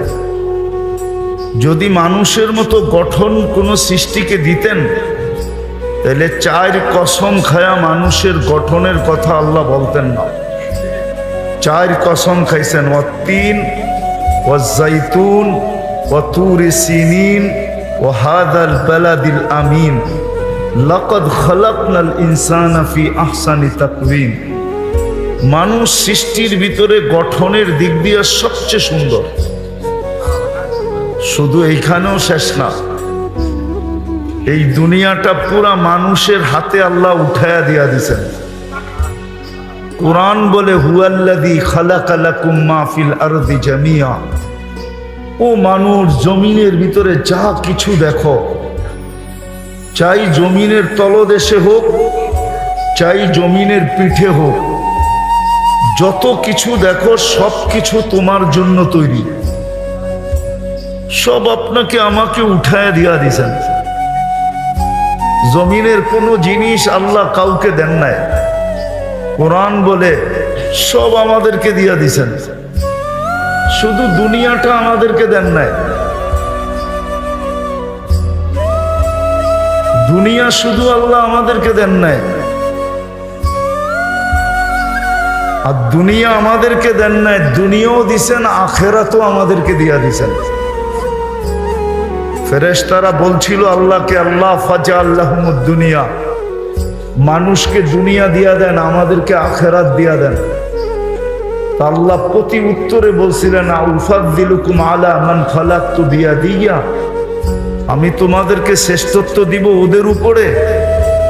Speaker 1: যদি মানুষের মতো গঠন কোনো সৃষ্টিকে দিতেন, তাহলে 4 কসম খায়া মানুষের গঠনের কথা আল্লাহ বলতেন না। 4 কসম খাইছেন, ওয়াত্তিন ওয়াজ্জাইতুন ওয়াতুরি সিনিন ওয়া হাদাল বালাদিল আমিন লাকাদ খালাকনাল ইনসানা ফি আহসানি তাকওয়িম। মানুষ সৃষ্টির ভিতরে গঠনের দিক দিয়ে সবচেয়ে সুন্দর। শুধু এইখানেও শেষ না, এই দুনিয়াটা পুরা মানুষের হাতে আল্লাহ উঠায়া দিয়া দিছেন। কুরআন বলে হুয়াল্লাযী খালাকা লাকুম মা ফিল আরদি জামিয়া। ও মানুষ, জমিনের ভিতরে যা কিছু দেখো, চাই জমিনের তলদেশে হোক, চাই জমিনের পিঠে হোক, যত কিছু দেখো সব কিছু তোমার জন্য তৈরি। সব আপনাকে আমাকে উঠায়া দিয়া দিছেন। জমিনের কোনো জিনিস আল্লাহ কাউকে দেন নাই। কোরআন বলে সব আমাদেরকে দিয়া দিছেন, শুধু দুনিয়াটা আমাদেরকে দেন নাই। দুনিয়া শুধু আল্লাহ আমাদেরকে দেন নাই, আর দুনিয়া আমাদেরকে দেন নাই, দুনিয়াও দিছেন, আখেরাতও আমাদেরকে দিয়া দিছেন। ফেরেশতারা বলছিল আল্লাহকে, আল্লাহ ফাজআল্লাহুমুদ দুনিয়া, মানুষকে দুনিয়া দিয়া দেন, আমাদেরকে আখেরাত দিয়া দেন। আল্লাহ প্রতি উত্তরে বলছিলেন, আউফাদ্দিলুকুম আলা মান খালাকতু বিয়াদিয়া, আমি তোমাদেরকে শ্রেষ্ঠত্ব দিব ওদের উপরে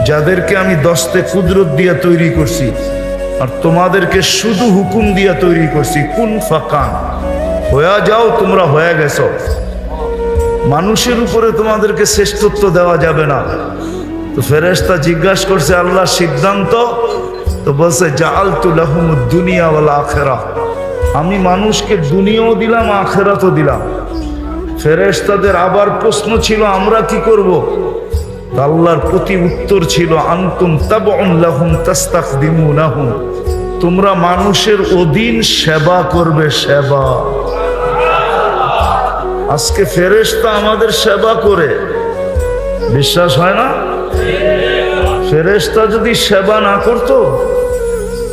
Speaker 1: যাদেরকে আমি দস্তে কুদরত দিয়া তৈরি করছি, আর তোমাদেরকে শুধু হুকুম দিয়া তৈরি করছি। কুন ফাকান, হয়ে যাও, তোমরা হয়ে গেছো। মানুষের উপরে তোমাদেরকে শ্রেষ্ঠত্ব দেওয়া যাবে না। তো ফেরেশতা জিজ্ঞাসা করছে, আল্লাহ সিদ্ধান্ত? তো বলছে জাআলতু লাহুমুদ দুনিয়া ওয়াল আখিরাহ, আমি মানুষকে দুনিয়াও দিলাম, আখিরাতও দিলাম। ফেরেশতাদের আবার প্রশ্ন ছিল, আমরা কি করব? আল্লাহর প্রতি উত্তর ছিল, আনতুম তাবউন লাহুম তাস্তাখদিমুনাহুম, তোমরা মানুষের অধীন সেবা করবে। সেবা। আজকে ফেরেশতা আমাদের সেবা করে, বিশ্বাস হয় না? ফেরেশতা যদি সেবা না করত,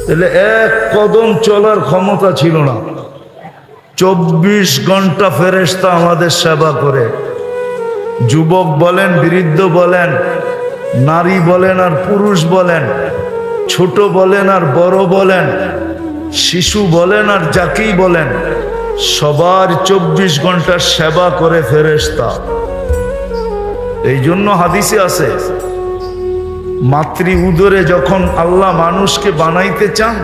Speaker 1: তাহলে 1 কদম চলার ক্ষমতা ছিল না। 24 ঘন্টা ফেরেশতা আমাদের সেবা করে। যুবক বলেন, বৃদ্ধ বলেন, নারী বলেন আর পুরুষ বলেন, ছোট বলেন আর বড় বলেন, শিশু বলেন আর যাকেই বলেন, সবার 24 ঘন্টা সেবা করে ফেরেশতা। এই জন্য হাদিসে আছে, মাতৃ উদরে যখন আল্লাহ মানুষকে বানাইতে চান,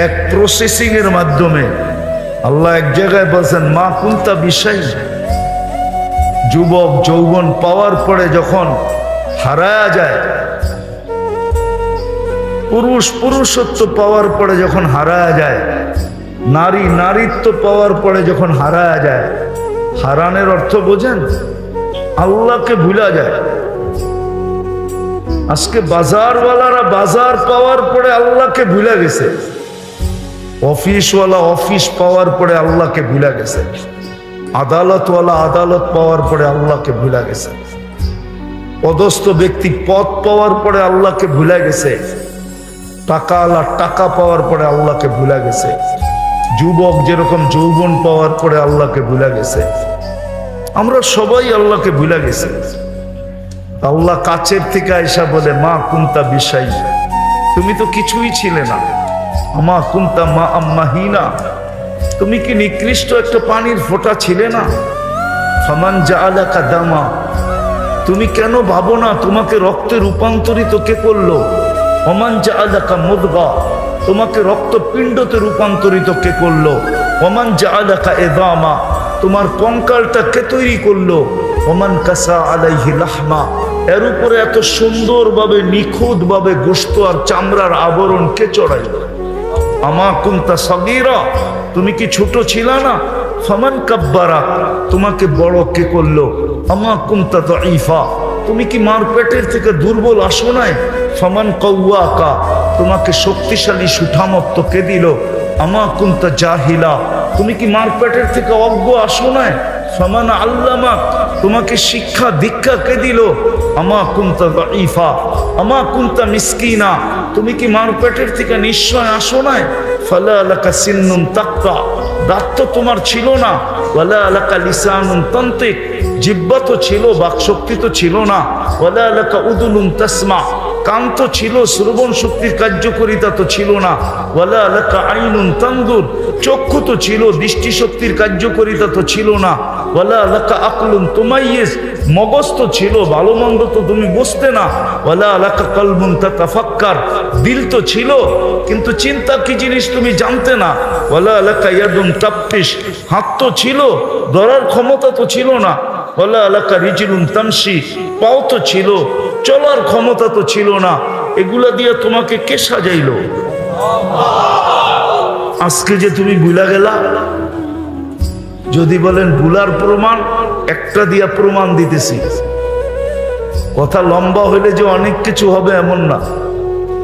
Speaker 1: এক প্রসেসিং এর মাধ্যমে আল্লাহ এক জায়গায় বলছেন, মা কুন্তা বিষয়, যুবক যৌবন পাওয়ার পরে যখন হারায়া যায়, পুরুষ পুরুষত্ব পাওয়ার পরে যখন হারায়া যায়, নারী নারীত্ব পাওয়ার পরে যখন হারায়া যায়, হারানোর অর্থ বোঝেন? আল্লাহকে ভুলা যায়। আজকে বাজারওয়ালারা বাজার পাওয়ার পরে আল্লাহকে ভুলে গেছে, অফিসওয়ালা অফিস পাওয়ার পরে আল্লাহকে ভুলে গেছে, আদালতওয়ালা আদালত পাওয়ার পরে আল্লাহকে ভুলে গেছে, পদস্থ ব্যক্তি পদ পাওয়ার পরে আল্লাহকে ভুলে গেছে, টাকাওয়ালা টাকা পাওয়ার পরে আল্লাহকে ভুলে গেছে, যুবক যেরকম যৌবন পাওয়ার পরে আল্লাহকে ভুলে গেছে। আমরা সবাই আল্লাহকে ভুলে গেছি। আল্লাহ কাছের থেকে আয়সা বলে, মা কুন্তা বিশাই, তুমি তো কিছুই ছিলে না। আমা কুন্তা মা আম্মাহিনা, তুমি কি নিকৃষ্ট একটা পানির ফোঁটা ছিলে না? ফামান জাআলাকা দামা, তুমি কেন ভাবো না তোমাকে রক্তে রূপান্তরিত কে করলো? ওমান জাআলাকা মুদগা, তোমাকে রক্তপিণ্ডতে রূপান্তরিত কে করলো? ওমান জাআলাকা ইযামা, তোমার কঙ্কালটা কে তৈরি করলো? ওমান কাসা আলাইহি লাহমা, এর উপরে এত সুন্দরভাবে নিখুঁতভাবে গোশত আর চামড়ার আবরণ কে চড়াইলো? আমা কুনতা সাগীরা, তুমি কি ছোট ছিলা না? ফামান কাব্বারা, তোমাকে বড় কে করলো? আমা কুনতা দাঈফা, তুমি কি মার পেটের থেকে দুর্বল আসো নাই? ফামান কাওয়াকা, তোমাকে শক্তিশালী সুঠামত্ব কে দিল? আমা কুনতা জাহিলা, তুমি কি মার পেটের থেকে অজ্ঞ আসো নাই? ফামান আল্লামা, তোমাকে শিক্ষা দীক্ষা কে দিল? আমা কুনতা দাঈফা, আমা কুনতা মিসকিনা, তুমি কি মার পেটের থেকে নিশ্চয় আসো নাই? ফালা লাকা সিন্নুন তাক্তা, দাঁত তো তোমার ছিল না। ওয়ালা লাকা লিসানুন তান্তিক, জিহ্বা তো ছিল, বাকশক্তি তো ছিল না। ওয়ালা লাকা উদুনুন তাসমা, কান তো ছিল, শ্রবণ শক্তির কার্যকারিতা তো ছিল না। ওয়ালা লাকা আইনুন তানদুর, চক্ষু তো ছিল, দৃষ্টি শক্তির কার্যকারিতা তো ছিল না। ওয়ালা লাকা আকলুন তুমাইয়িজ, মগজ তো ছিল, ভালো মন্দ তো তুমি বুঝতে না। ওয়ালা লাকা কলবুন তাতাফাক্কার, দিল তো ছিল কিন্তু চিন্তা কি জিনিস তুমি জানতে না। ওয়ালা লাকা ইয়াদুন তাবতিশ, হাত তো ছিল, ধরার ক্ষমতা তো ছিল না। ওয়ালা লাকা রিজলুন তামশি, পাও তো ছিল, চলার ক্ষমতা তো ছিল না। এগুলা দিয়ে তোমাকে কে সাজাইলো? আজকে যে তুমি ভুলা গেলা, যদি বলেন ভুলার প্রমাণ, একটা দিয়া প্রমাণ দিতেছি। কথা লম্বা হইলে যে অনেক কিছু হবে এমন না,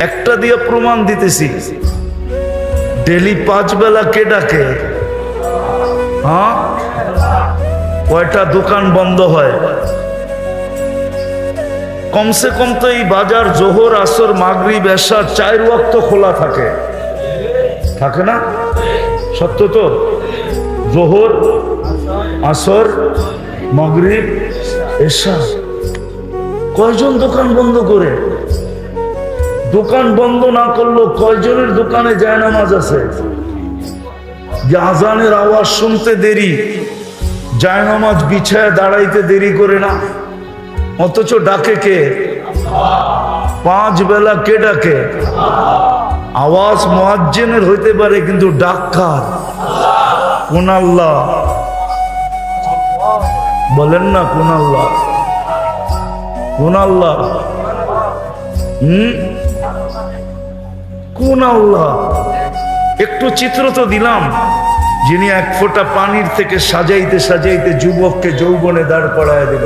Speaker 1: একটা দিয়া প্রমাণ দিতেছি। ডেলি 5 বেলা কে ডাকে? হ্যাঁ, কয়টা দোকান বন্ধ হয়? কমসে কম তো এই বাজার জোহর আসর মাগরিব এশা 4 ওয়াক্ত খোলা থাকে, থাকে না? সত্য তো? জোহর আসর মাগরিব এশা, কয়জন দোকান বন্ধ করে? দোকান বন্ধ না করলেও কয়জনের দোকানে জায়নামাজ আছে যে আজানের আওয়াজ শুনতে দেরি, জায়নামাজ বিছায় দাঁড়াইতে দেরি করে না? অথচ ডাকে কে? 5 বেলা কে ডাকে? আওয়াজ মুয়াজ্জিনের হইতে পারে কিন্তু ডাক কার? কোন আল্লাহ? বলেন না কোন আল্লাহ? কোন আল্লাহ? কোন আল্লাহ? একটু চিত্র তো দিলাম, যিনি 1 ফোঁটা পানির থেকে সাজাইতে সাজাইতে যুবককে যৌবনে দাঁড় করায় দিল।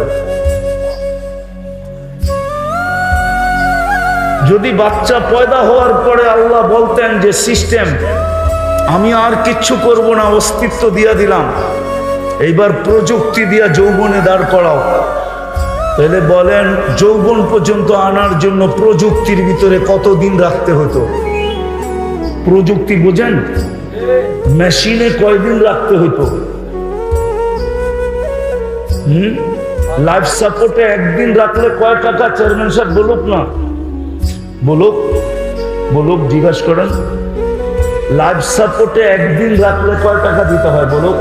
Speaker 1: যদি বাচ্চা পয়দা হওয়ার পরে আল্লাহ বলতেন যে সিস্টেম, আমি আর কিচ্ছু করব না, অস্তিত্ব দিয়া দিলাম, এইবার প্রযুক্তি দিয়া যৌবনে দাঁড় করাও, তাহলে বলেন যৌবন পর্যন্ত আনার জন্য প্রযুক্তির ভিতরে কতদিন রাখতে হতো? প্রযুক্তি বোঝেন? মেশিনে কয়দিন রাখতে হতো? লাইফ সাপোর্টে 1 দিন রাখলে কয় টাকা? চেয়ারম্যান সাহেব বলুক না, বলুক, বলুক, জিজ্ঞাসা করেন। লাইফ সাপোর্টে 1 দিন রাখলে কয় টাকা দিতে হয় বলুক?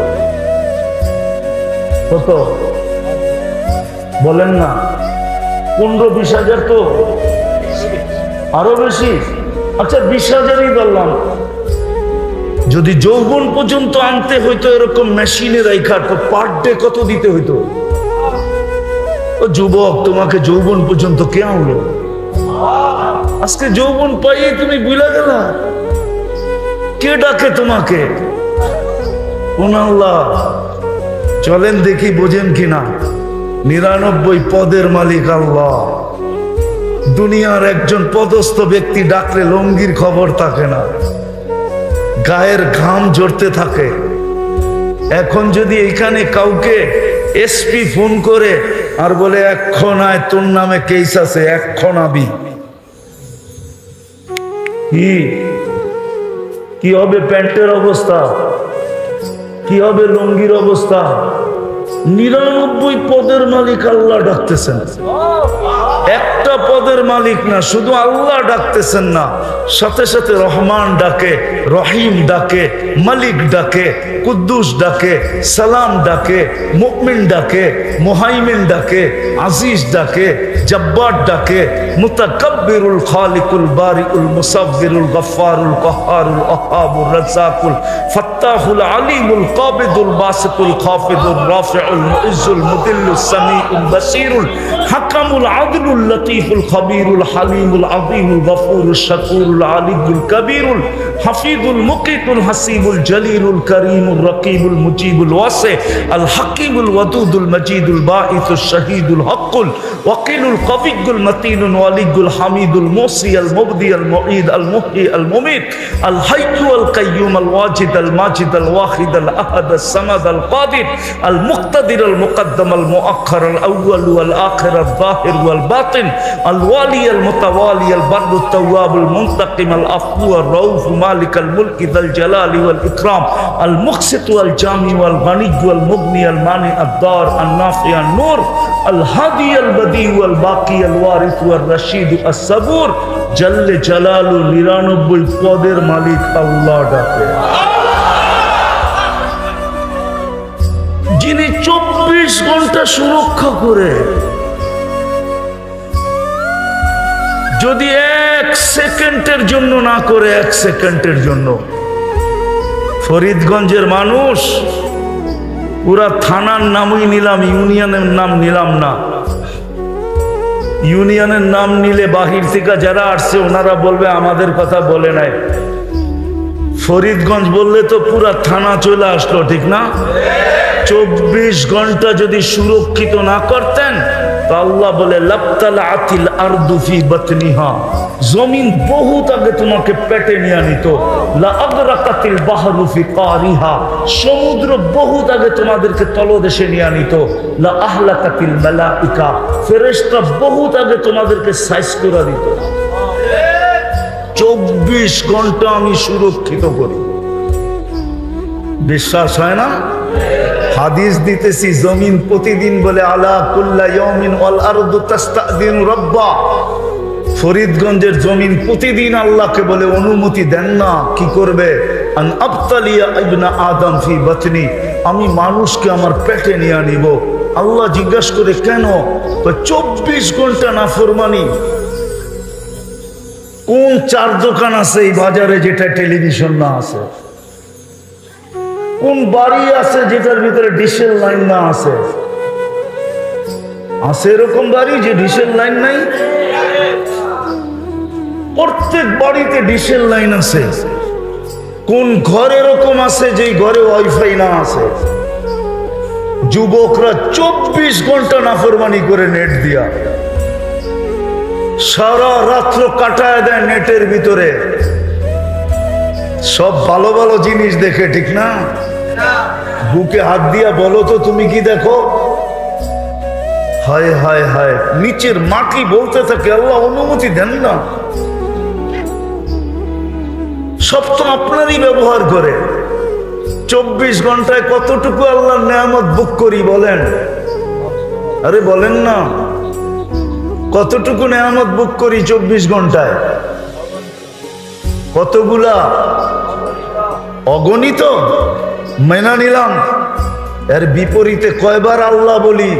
Speaker 1: কত বলেন না? 15-20 হাজার তো, আরো বেশি। আচ্ছা 20 হাজারই বললাম। যদি যৌবন পর্যন্ত আনতে হইতো এরকম মেশিনে রাইখা, তো পার ডে কত দিতে হইতো? ও যুবক, তোমাকে যৌবন পর্যন্ত কে আনলো? আজকে যৌবন পাইয়ে তুমি ভুলে গেলা। কে ডাকে তোমাকে? কোন আল্লাহ? চলেন দেখি বোঝেন কিনা। 99 পদের মালিক আল্লাহ। দুনিয়ার একজন পদস্থ ব্যক্তি ডাকলে লঙ্গির খবর থাকে না, গায়ের ঘাম ঝরতে থাকে। এখন যদি এখানে কাউকে এসপি ফোন করে আর বলে এক্ষণ আয়, তোর নামে কেস আছে, এক্ষণ আবি, কি হবে? প্যান্টের অবস্থা কি হবে? লঙ্গির অবস্থা? 99 পদের মালিক আল্লাহ ডাকতেছেন, একটা পদের মালিক না, শুধু আল্লাহ ডাকতেছেন না, সাথে সাথে রহমান ডাকে, রহিম ডাকে, মালিক ডাকে, কুদ্দুস ডাকে, সালাম ডাকে, মুমিন ডাকে, মুহাইমিন ডাকে, আজিজ ডাকে, জব্বার ডাকে, মুতাকাব্বিরুল খালিকুল বারিউল মুসাব্বিরুল গফফারুল কহ্হারুল ওয়াহ্হাবুর রাজ্জাকুল ফাত্তাহুল আলিমুল কাবিদুল বাসিতুল খাফিদুর রাফিউল মুইজ্জুল মুদিল্লুস সামিউল বাসীরুল হাকামুল আদলুল লতীফুল খবীরুল হালিমুল আযীমুল গফুরুশ শাকুরুল আলিয়ুল কবীরুল হাফিজুল মুকিতুল হাসিবুল জলিলুল করিমুল রকিবুল মুজিবুল ওয়াসি আল হাকিমুল ওয়াদুদুল মজিদুল বাঈসুশ শহীদুল হকুল ওয়াকিলুল কবিয়ুল মতিনুল ওয়ালিয়ুল হামিদুল মুসি আল মুবদি আল মুঈদ আল মুহয়ি আল মুমীত আল হাইয়্যু আল কাইয়্যুম আল ওয়াজিদ আল মাজিদ আল ওয়াহিদ আল আহাদ আস সামাদ আল কাদির আল মুক্তাদির আল মুকদ্দম আল মুআখ্খার আল আউয়াল ওয়াল আখির আল যাহির ওয়াল বাতিন আল ওয়ালি আল মুতাওয়ালি আল বাররু তাওয়াব আল মুনতাকিম আল আফু আর রাউফ মালিক আল মুলক যাল জালালি ওয়াল ইকরাম আল মুকসিত ওয়াল জামি ওয়াল গানি ওয়াল মুগনি আল মানি আদ দার আন নাফি আন নূর আল হাদি আল বদি ওয়াল বাকি আল ওয়ারিস ওয়াল রশিদ আস সাবুর জাল্লে জালালু 99 পদের মালিক আল্লাহ ডাকে, যিনি 24 ঘন্টা সুরক্ষা করে। যদি 1 সেকেন্ডের জন্য না করে, 1 সেকেন্ডের জন্য, ফরিদগঞ্জের মানুষ, পুরা থানার নামই নিলাম, ইউনিয়নের নাম নিলাম না। ইউনিয়নের নাম নিলে বাহির থেকে যারা আসছে ওনারা বলবে আমাদের কথা বলে নাই। ফরিদগঞ্জ বললে তো পুরা থানা চলে আসলো, ঠিক না? 24 ঘন্টা যদি সুরক্ষিত না করতেন তো আল্লাহ বলে লাবতালাতিল আরদু ফি বাতনিহা, জমিন বহুত আগে তোমাকে পেটে নিয়ে নিত। লা আগরাকাতিল বাহরু ফি কারিহা, সমুদ্র বহুত আগে তোমাদেরকে তলদেশে নিয়ে নিত। লা আহলাকাতিল মালাইকা, ফেরেশতা বহুত আগে তোমাদেরকে সাইজ করে দিত। 24 ঘন্টা আমি সুরক্ষিত করি। বিশ্বাস হয় না? হাদিস দিতেছি, জমিন প্রতিদিন বলে আলা কুল্লা ইয়াউমিন ওয়াল আরদু তাস্তাযিনু রাব্বা। ফরিদগঞ্জের জমিন প্রতিদিন আল্লাহকে বলে অনুমতি দেন না, কি করবে? আন আবতালিয়া ইবনা আদম ফি বাতনি, আমি মানুষকে আমার পেটে নিয়ে নিব। আল্লাহ জিজ্ঞাসা করে কেন? 24 ঘন্টা নাফরমানি। কোন 4 দোকান আছে এই বাজারে যেটা টেলিভিশন না আছে? কোন বাড়ি আছে যেটার ভিতরে ডিশেল লাইন না আছে? আছে এরকম বাড়ি যে ডিশেল লাইন নাই? প্রত্যেক বাড়িতে ডিশেল লাইন আছে। কোন ঘর এরকম আছে যে ঘরে ওয়াইফাই না আছে? যুবকরা 24 ঘন্টা নাফরমানি করে নেট দিয়া সারা রাত্র কাটায় দেয় নেটের ভিতরে, সব ভালো ভালো জিনিস দেখে, ঠিক না? বুকে হাত দিয়া বলো তো তুমি কি দেখো? হায় হায় হায়, নিচের মাটি বলতে থাকে আল্লাহ অনুমতি দেন না। সব তো আপনারই ব্যবহার করে। 24 ঘন্টায় কতটুকু আল্লাহর নেয়ামত বুক করি বলেন? আরে বলেন না, কতটুকু নেয়ামত বুক করি 24 ঘন্টায়? কতগুলা? অগণিত। মেনা নিলাম। এর বিপরীতে কয়বার আল্লাহ বলি?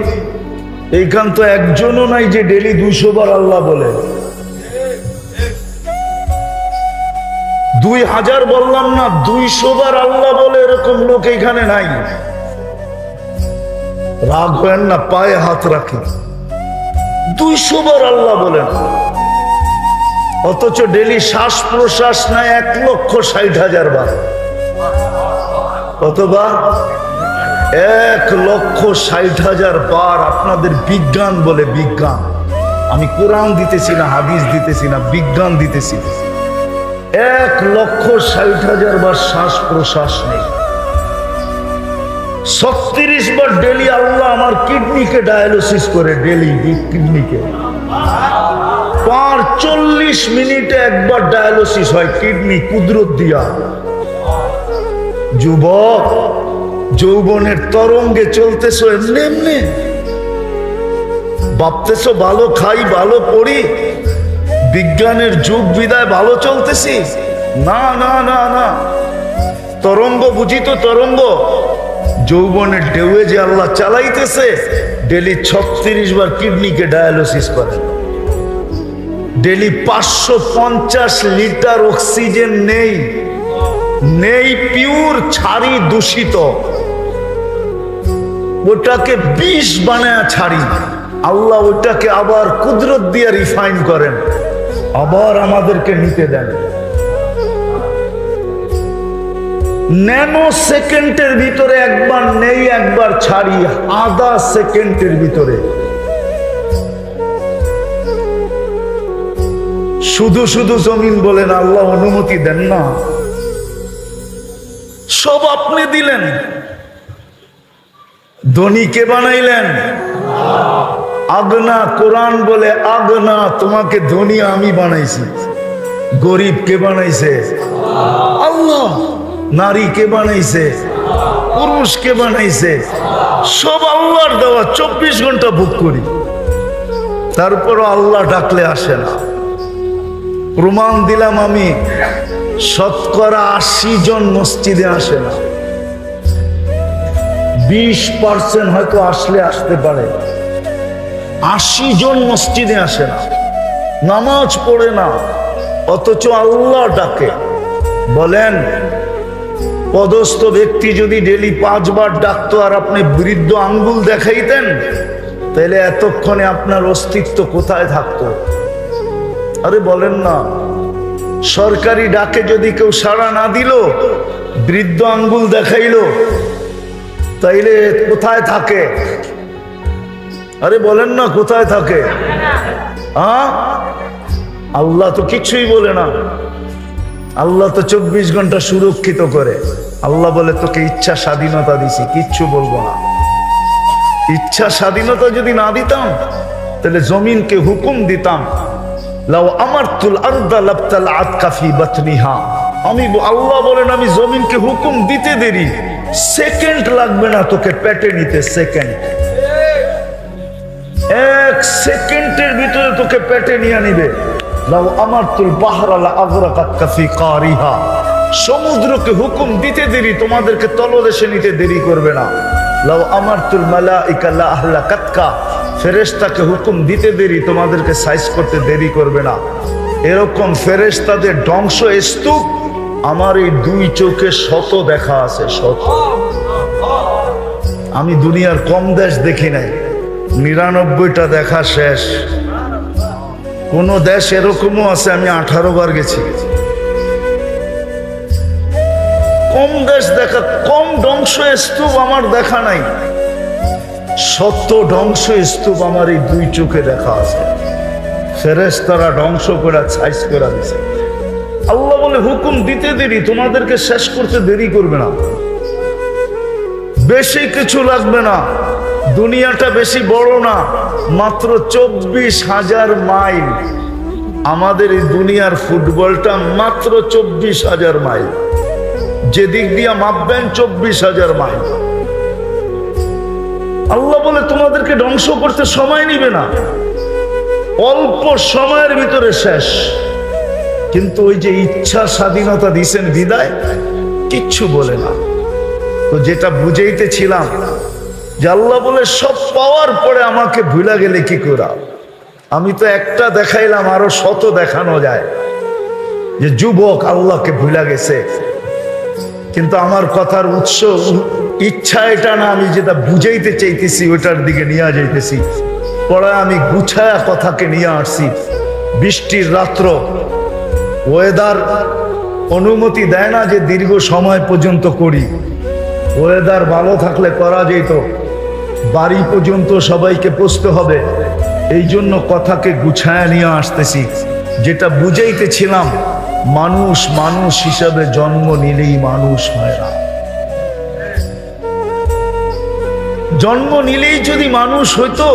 Speaker 1: এইখান তো একজনও নাই যে ডেলি 200 বার আল্লাহ বলে। 2000 বললাম না, 200 বার আল্লাহ বলে এরকম লোক এখানে নাই। রাগ হয় না, পায়ে হাত রাখি। 200 বার আল্লাহ বলেন, অথচ ডেলি শ্বাস প্রশ্বাস নাই 1,60,000 বার। কতবার? 1,60,000 বার। আপনাদের বিজ্ঞান বলে, বিজ্ঞান আমি কোরআন দিতেছি না, হাদিস দিতেছি না, বিজ্ঞান দিতেছি। 1,60,000 বার শ্বাস প্রশ্বাস নেই। 36 বার ডেলি আল্লাহ আমার কিডনিকে ডায়ালিসিস করে, ডেলি কিডনিকে 40 মিনিটে একবার ডায়ালিসিস হয় কিডনি কুদরত দিয়া। যুবক, যৌবনের তরঙ্গে চলতেছো এমনি এমনি, ভাবতেছো ভালো খাই ভালো পড়ি, বিজ্ঞানের যুগ বিদায় ভালো চলতেছি। না না না না, তরঙ্গ বুঝি তো তরঙ্গ। যৌবনের ঢেউয়ে যে আল্লাহ চালাইতেছে, ডেলি 36 বার কিডনিকে ডায়ালিসিস করে, ডেলি 550 লিটার অক্সিজেন নেই, নেই পিওর, ছাড়ি দূষিত, ওটাকে বিষ বানায় ছাড়ি। আল্লাহ ওটাকে আবার কুদরত দিয়ে রিফাইন করেন, আবার আমাদেরকে নিতে দেন। ন্যানো সেকেন্ডের ভিতরে একবার নেই, একবার ছাড়ি, আধা সেকেন্ডের ভিতরে। শুধু শুধু জমিন বলেন আল্লাহ অনুমতি দেন না, সব আপনি দিলেন। ধনী কে বানাইলেন? আগনা, কোরআন বলে আগনা, তোমাকে ধনী আমি বানাইছি। গরিব কে বানাইছে? আল্লাহ। নারী কে বানাইছে? পুরুষ কে বানাইছে? সব আল্লাহর দেওয়া। 24 ঘন্টা ভোগ করি, তারপরও আল্লাহ ডাকলে আসে না। প্রমাণ দিলাম আমি, শতকরা 80 জন মসজিদে আসে না। 20% হয়তো আসলে আসতে পারে, 80 জন মসজিদে আসে না, নামাজ পড়ে না, অথচ আল্লাহ ডাকে। বলেন, পদস্থ ব্যক্তি যদি ডেলি 5 বার ডাকতো আর আপনি বৃদ্ধ আঙ্গুল দেখাইতেন, তাহলে এতক্ষণে আপনার অস্তিত্ব কোথায় থাকতো? আরে বলেন না, সরকারি ডাকে যদি কেউ সাড়া না দিল, বৃদ্ধ আঙ্গুল দেখাইলো, তাইলে কোথায় থাকে? আরে বলেন না, কোথায় থাকে? আল্লাহ তো কিছুই বলে না। আল্লাহ তো 24 ঘন্টা সুরক্ষিত করে। আল্লাহ বলে তোকে ইচ্ছা স্বাধীনতা দিছি, কিচ্ছু বলবো না। ইচ্ছা স্বাধীনতা যদি না দিতাম, তাহলে জমিনকে হুকুম দিতাম, লাউ আমারতুল আরদা লাবতালাআত কাফি বাতনিহা। আমি আল্লাহ বলেন, আমি জমিনকে হুকুম দিতে দেরি, সেকেন্ড লাগবে না তোকে পেটে নিতে। সেকেন্ড, 1 সেকেন্ডের ভিতরে তোকে পেটে নিয়ে নিবে। লাউ আমারতুল বাহরা লাআগরাকাত কাফি কারিহা। সমুদ্রকে হুকুম দিতে দেরি, তোমাদেরকে তলদেশে নিতে দেরি করবে না। লাউ আমারতুল মালাইকা লাআহলাকাতকা। ফেরেশতাকে হুকুম দিতে দেরি, তোমাদেরকে সাইজ করতে দেরি করবে না। এরকম ফেরেশতাদের ধ্বংস স্তূপ আমার এই 2 চোখে শত দেখা আছে, শত। আমি দুনিয়ার কম দেশ দেখি নাই, 99টা দেখা শেষ। কোন দেশ এরকমও আছে আমি 18 বার গেছি। কম দেশ দেখা, কম ধ্বংস স্তূপ আমার দেখা নাই। শত ধ্বংস স্তূপ আমার এই 2 চোখে দেখা আছে। ফেরেশতারা ধ্বংস করে সাইজ করে দিছে। আল্লাহ বলে হুকুম দিতে দেরি, তোমাদেরকে শেষ করতে দেরি করবে না। বেশি কিছু লাগবে না, দুনিয়াটা বেশি বড় না, মাত্র 24,000 মাইল। আমাদের এই দুনিয়ার ফুটবলটা মাত্র 24,000 মাইল। যেদিক দিয়ে মাপবেন 24,000 মাইল। আল্লাহ বলে তোমাদেরকে ধ্বংস করতে সময় নিবে না, অল্প সময়ের ভিতরে শেষ। কিন্তু ওই যে ইচ্ছা স্বাধীনতা দিছেন বিদায়, কিচ্ছু বলে না। তো যেটা বুঝাইতেছিলাম, যে আল্লাহ বলে সব পাওয়ার পরে আমাকে ভুলা গেলে কি করা? আমি তো একটা দেখাইলাম, আরো শত দেখানো যায়। যে যুবক আল্লাহকে ভুলা গেছে, কিন্তু আমার কথার উৎস ইচ্ছা এটা না, আমি যেটা বুঝাইতে চাইতেছি ওইটার দিকে নিয়ে যাইতেছি। পরে আমি গুছায়া কথাকে নিয়ে আসছি। বৃষ্টির রাত্র, ওয়েদার অনুমতি দেয় না যে দীর্ঘ সময় পর্যন্ত করি। ওয়েদার ভালো থাকলে করা যেত, বাড়ি পর্যন্ত সবাইকে পৌঁছতে হবে, এই জন্য কথাকে গুছায় নিয়ে আসতেছি। যেটা বুঝাইতেছিলাম, মানুষ মানুষ হিসাবে জন্ম নিলেই মানুষ হয় না। জন্ম নিলেই যদি মানুষ হইতো,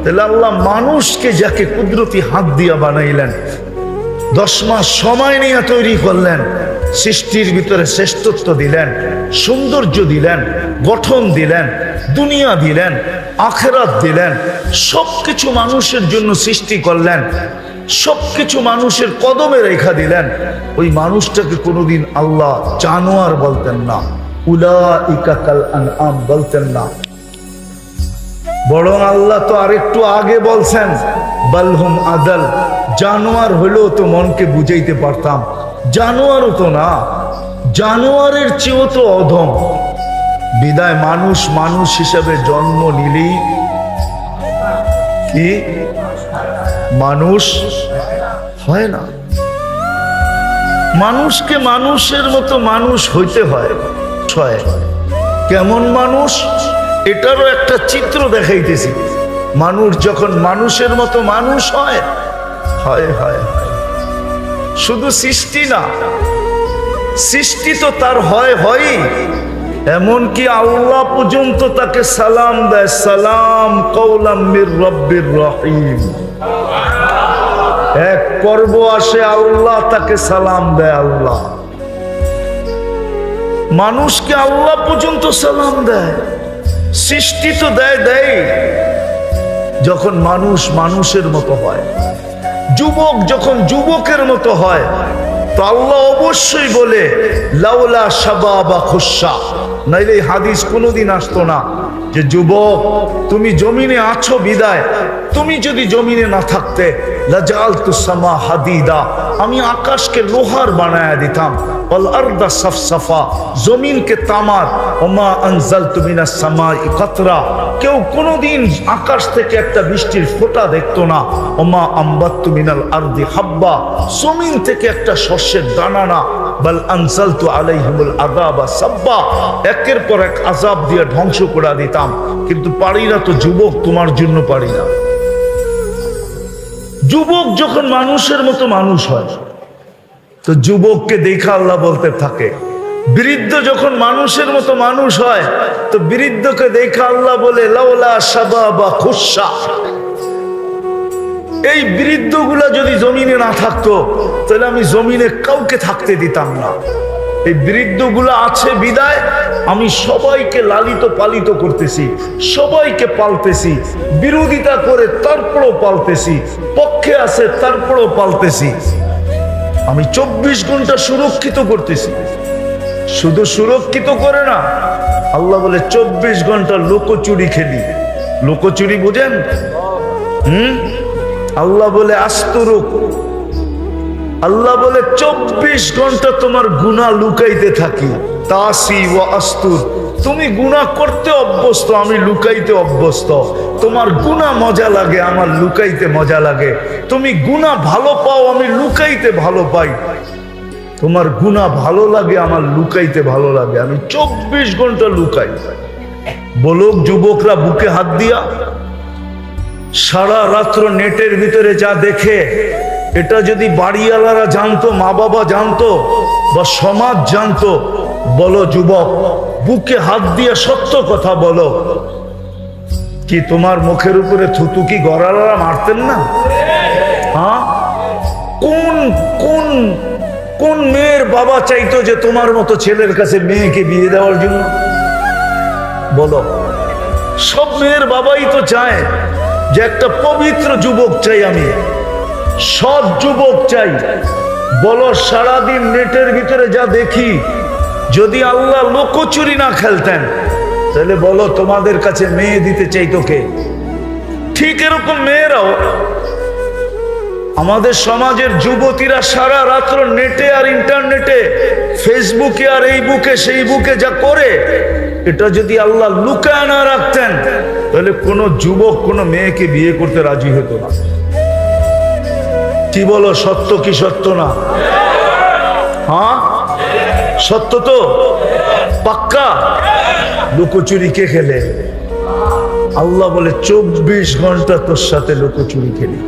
Speaker 1: তাহলে আল্লাহ মানুষকে যাকে কুদরতি হাত দিয়া বানাইলেন, 10 মাস সময় নিয়ে তৈরি করলেন, সৃষ্টির ভিতরে শ্রেষ্ঠত্ব দিলেন, সৌন্দর্য দিলেন, গঠন দিলেন, দুনিয়া দিলেন, আখিরাত দিলেন, সবকিছু মানুষের জন্য সৃষ্টি করলেন, সবকিছু মানুষের কদমে রেখা দিলেন। ওই মানুষটাকে কোনোদিন আল্লাহ জানোয়ার বলতেন না, উলাইকা কাল আনআম বলতেন না, বরং আল্লাহ তো আরেকটু আগে বলছেন বালহুম আদাল, জানোয়ার হলেও তো মনকে বুঝাইতে পারতাম, জানোয়ারও তো না, জানোয়ারের চেয়েও তো অধম। বিদায় মানুষ মানুষ হিসাবে জন্ম নিলেই কি মানুষ হয় না। মানুষকে মানুষের মতো মানুষ হইতে হয়। কেমন মানুষ, এটারও একটা চিত্র দেখাইতেছি। মানুষ যখন মানুষের মতো মানুষ হয়, হয় হয় শুধু সৃষ্টি না, সৃষ্টি তো তার হয় হয়ই, এমনকি আল্লাহ পর্যন্ত তাকে সালাম দেয়, সালাম কওলাম মির রব্বির রহিম। এক পর্ব আসে আল্লাহ তাকে সালাম দেয়। আল্লাহ মানুষকে আল্লাহ পর্যন্ত সালাম দেয়। সৃষ্টি তো দেয় যখন মানুষ মানুষের মতো হয়, যুবক যখন যুবকের মতো হয়, তো আল্লাহ অবশ্যই বলে লাউলা শাবাবা খুশা, নাইলে হাদিস কোনোদিন আসতো না যে যুবক তুমি জমিনে আছো বিদায়, তুমি যদি জমিনে না থাকতে লাজালতু সামা হাদিদা, আমি আকাশকে লোহার বানায়া দিতাম, ওয়াল আরদা সাফসাফা, জমিনকে তামার, ওমা আনজালতু মিনাস সামাই কাতরা, কেউ কোনোদিন আকাশ থেকে একটা বৃষ্টির ফোঁটা দেখতো না, ওমা আম্বাতু মিনাল আরদি হাব্বা, জমিন থেকে একটা শস্যের দানা না, বাল আনজালতু আলাইহিমুল আযাবা সাব্বা, একের পর এক আযাব দিয়ে ধ্বংস করে দিতাম। কিন্তু পারি না তো যুবক, তোমার জন্য পারি না। যুবক যখন মানুষের মতো মানুষ হয়, তো যুবককে দেখা আল্লাহ বলতে থাকে। বৃদ্ধ যখন মানুষের মতো মানুষ হয়, তো বৃদ্ধকে দেখা আল্লাহ বলে লাউলা শাবাবা খুশা। এই বৃদ্ধগুলা যদি জমিনে না থাকতো, তাহলে আমি জমিনে কাউকে থাকতে দিতাম না। এই বৃদ্ধগুলো আছে বিদায় আমি সবাইকে লালিত পালিত করতেছি, সবাইকে পালতেছি, বিরোধিতা করে তারপরও পালতেছি, পক্ষে আছে তারপরও পালতেছি। আমি 24 ঘন্টা সুরক্ষিত করতেছি। শুধু সুরক্ষিত করে না, আল্লাহ বলে 24 ঘন্টা লোকচুরি খেলি। লোকচুরি বুঝেন? আল্লাহ বলে আস্তুরুক, আল্লাহ বলে 24 ঘন্টা তোমার গুনাহ লুকাইতে থাকি। তাসি ওয়া আস্তুর, তুমি গুনাহ করতে অভ্যস্ত, আমি লুকাইতে অভ্যস্ত। তোমার গুনাহ মজা লাগে, আমার লুকাইতে মজা লাগে। তুমি গুনাহ ভালো পাও, আমি লুকাইতে ভালো পাই। তোমার গুনাহ ভালো লাগে, আমার লুকাইতে ভালো লাগে। আমি 24 ঘন্টা লুকাই। বলুক যুবকরা বুকে হাত দিয়া, সারা রাত্র নেটের ভিতরে যা দেখে, এটা যদি বাড়িওয়ালারা জানতো, মা বাবা জানতো, বা সমাজ জানতো, বলো যুবক বুকে হাত দিয়ে সত্য কথা বলো, কি তোমার মুখের উপরে থুতু কি গড়ালারা মারতেন না? হ্যাঁ, কোন কোন কোন মেয়ের বাবা চাইতো যে তোমার মতো ছেলের কাছে মেয়েকে বিয়ে দেওয়ার জন্য? বলো, সব মেয়ের বাবাই তো চায় যে একটা পবিত্র যুবক চাই, আমি সৎ যুবক চাই। বলো, সারাদিন নেটের ভিতরে যা দেখি, যদি আল্লাহ লোকচুরি না খেলতেন, তাহলে বলো তোমাদের কাছে মেয়ে দিতে চাইতো কে? ঠিক এরকম মেয়েরাও, আমাদের সমাজের যুবতীরা সারা রাত্র নেটে আর ইন্টারনেটে, ফেসবুকে আর এই বুকে সেই বুকে যা করে, এটা যদি আল্লাহ লুকায় না রাখতেন, তাহলে কোনো যুবক কোনো মেয়েকে বিয়ে করতে রাজি হতো না। কি বলো, সত্য কি সত্য না? হ্যাঁ, সত্য তো, পাক্কা। লুকোচুরি কে খেলে? আল্লাহ বলে 24 ঘন্টা তোর সাথে লুকোচুরি খেলি।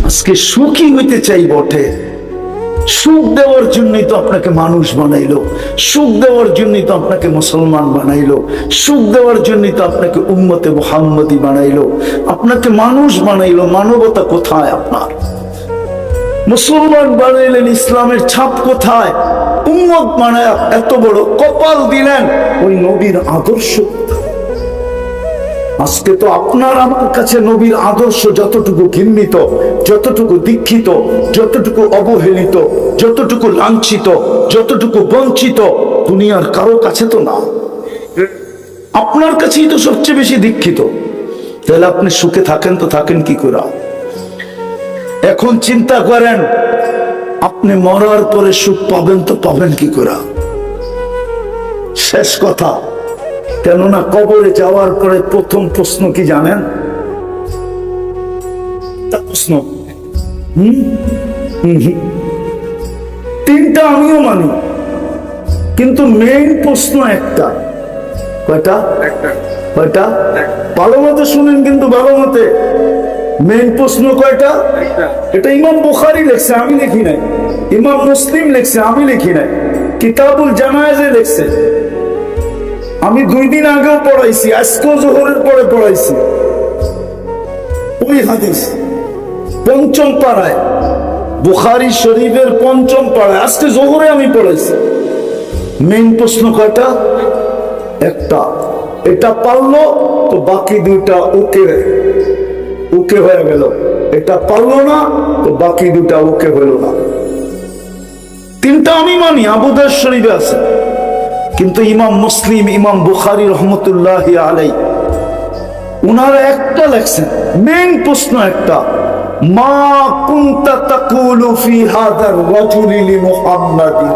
Speaker 1: আজকে সুখী হইতে চাই বটে, সুখ দেওয়ার জন্যই তো আপনাকে মানুষ বানাইলো, সুখ দেওয়ার জন্যই তো আপনাকে মুসলমান বানাইলো, সুখ দেওয়ার জন্যই তো আপনাকে উম্মতে মুহাম্মদী বানাইলো, আপনাকে মানুষ বানাইলো। মানবতা কোথায় আপনার? মুসলমান বানাইলেন, ইসলামের ছাপ কোথায়? উম্মত বানায় এত বড় কপাল দিলেন, ওই নবীর আদর্শ। আজকে তো আপনার আমার কাছে নবীর আদর্শ যতটুকু ঘৃণিত, যতটুকু দীক্ষিত, যতটুকু অবহেলিত, যতটুকু লাঞ্ছিত, যতটুকু বঞ্চিত, দুনিয়ার কারো কাছে তো না। আপনার কাছেই তো সবচেয়ে বেশি দীক্ষিত। তাহলে আপনি সুখে থাকেন তো থাকেন কি করে? এখন চিন্তা করেন, আপনি মরার পরে সুখ পাবেন তো পাবেন কি করে? শেষ কথা, কেননা কবরে যাওয়ার পরে প্রথম প্রশ্ন কি জানেন? প্রশ্ন তিনটা আমিও মানি, কিন্তু মেইন প্রশ্ন একটা। কয়টা? কয়টা? ভালো মতে শুনেন, কিন্তু ভালো মতে। মেইন প্রশ্ন কয়টা? এটা ইমাম বুখারী লেখছে, আমি লিখি নাই। ইমাম মুসলিম লেখছে, আমি লিখি নাই। কিতাবুল জানায়েজে লেখছে। আমি 2 দিন আগেও পড়াইছি, আজকেও জোহরের পরে পড়াইছি ওই হাদিস। 5ম পাড়ায়, বুখারী শরীফের 5ম পাড়ায়, আজকে জোহরে আমি পড়াইছি। মেইন প্রশ্ন কয়টা? একটা। এটা পারলো তো বাকি 2টা ওকে ওকে হয়ে গেল। এটা পারলো না তো বাকি 2টা ওকে হইল না। 3টা আমি মানি, আবু দাউদ শরীফে আছে। কিন্তু ইমাম মুসলিম, ইমাম বুখারী রহমতুল্লাহি আলাইহি, উনারা একটা লেখছেন, মেইন প্রশ্ন একটা, মা কুনতা তাকুলু ফি হাযার রাজুলি লিমুহাম্মাদিন।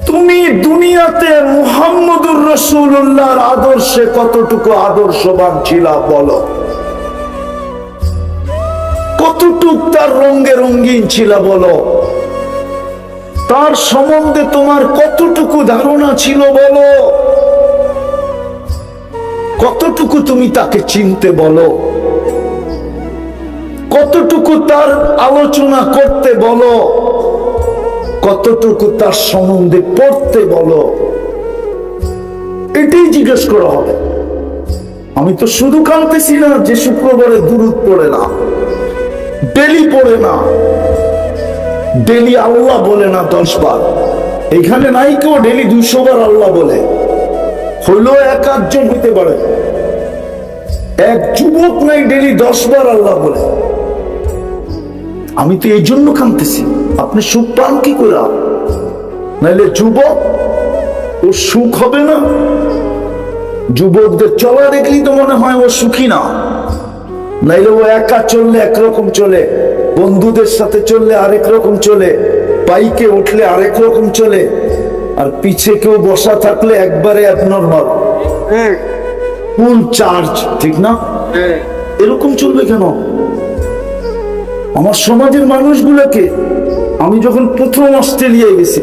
Speaker 1: তুমি দুনিয়াতে মুহাম্মদুর রাসূলুল্লাহর আদর্শে কতটুকু আদর্শবান ছিলা বলো? কতটুক তার রঙে রঙিন ছিলা বলো? তার সম্বন্ধে তোমার কতটুকু ধারণা ছিল বলো? কতটুকু তুমি তাকে চিনতে বলো? কতটুকু তার আলোচনা করতে বলো? কতটুকু তার সম্বন্ধে পড়তে বলো? এটাই জিজ্ঞেস করা হবে। আমি তো শুধু কাঁদতেছি না যে শুক্রবারে দুরূদ পড়ে না, ডেলি পড়ে না, ডেলি আল্লাহ বলে না 10 বার। এখানে নাই কেউ ডেলি 200 বার আল্লাহ বলে, হইলো 1-8 হইতে পারে। এক যুবক নাই ডেলি 10 বার আল্লাহ বলে। আমি তো এই জন্য কাঁদতেছি। আপনি সুখ পান কি করে? নাইলে যুবক, ও সুখ হবে না। যুবকদের চলা দেখলেই তো মনে হয় ও সুখী না। নাইলে ও একা চললে একরকম চলে, বন্ধুদের সাথে চললে আরেক রকম চলে, বাইকে উঠলে আরেক রকম চলে, আর পিছে কেউ বসা থাকলে একবারে অ্যাবনরমাল, ফুল চার্জ, ঠিক না? এরকম চলবে কেন? আমার সমাজের মানুষগুলোকে, আমি যখন প্রথম অস্ট্রেলিয়ায় গেছি,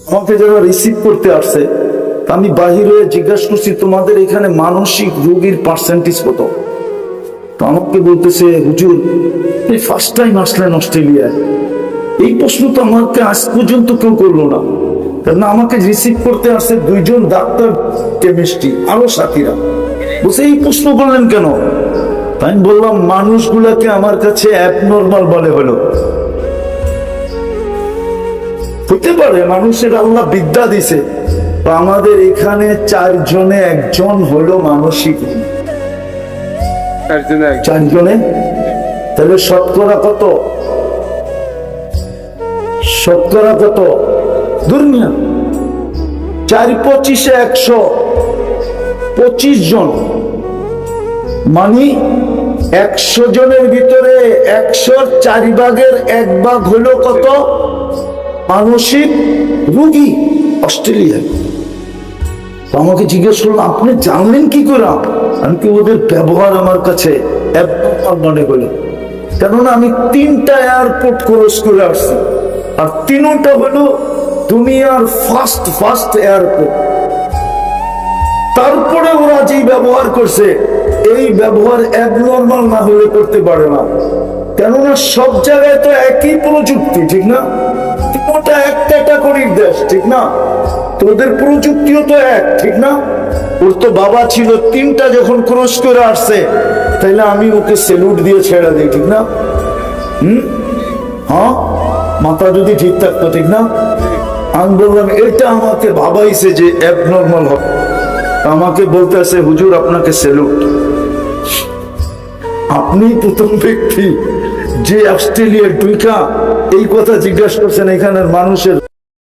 Speaker 1: আমাকে যারা রিসিভ করতে আসছে, আমি বাহিরে জিজ্ঞাসা করছি তোমাদের এখানে মানসিক রোগীর পার্সেন্টেজ কত? তো আমাকে বলতেছে, হুজুর এই ফার্স্ট টাইম আসলেন অস্ট্রেলিয়ায়, এই প্রশ্ন তো আমাকে আজ পর্যন্ত কেউ করলো না। কারণ আমাকে রিসিভ করতে আসছে 2 জন ডাক্তার, কেমিস্ট্রি, আরো সাথীরা। বলছে এই প্রশ্ন করলেন কেন? তাই বললাম মানুষগুলাকে আমার কাছে অ্যাবনরমাল বলে। হলো হতে পারে মানুষের আল্লাহ বিদ্যা দিছে, আমাদের এখানে 4 জনে 1 জন হলো মানসিক। 4 জনে, তাহলে শতকরা কত? শতকরা কত? দুনিয়া 4-25-এ 125 জন, মানে 100 জনের ভিতরে 100-র 4 ভাগের 1 ভাগ হলো কত? মানসিক রোগী অস্ট্রেলিয়ায়। আমাকে জিজ্ঞেস করলো আপনি জানলেন কি করে? আমি কি ওদের ব্যবহার আমার কাছে মনে করি, কেননা আমি 3টা এয়ারপোর্ট ক্রস করে আসছি, আর 3টা হলো দুনিয়ার ফার্স্ট এয়ারপোর্ট, তারপরে ওরা যে ব্যবহার করছে এই ব্যবহার অ্যাবনর্মাল না হলে করতে পারে না। কেননা সব জায়গায় তো একই প্রযুক্তি, ঠিক না? ওটা এক ক্যাটাগরির দেশ, ঠিক না? তোদের প্রযুক্তিও তো এক, ঠিক না? ওর তো বাবা ছিল তিনটা, যখন ক্রস করে আসছে তাইলে আমি ওকে সেলুট দিয়ে ছেড়ে দিই, ঠিক না? হ্যাঁ, মাথা যদি ঠিক থাকতো, ঠিক না? আমি বললাম এটা আমাকে ভাবাইছে যে অ্যাবনর্মাল হবে, আমাকে বলতেছে হুজুর আপনাকে সেলুট। আপনি প্রথম ব্যক্তি যে অস্ট্রেলিয়ার টুইকা এই কথা জিজ্ঞাসা করছেন এখানের মানুষের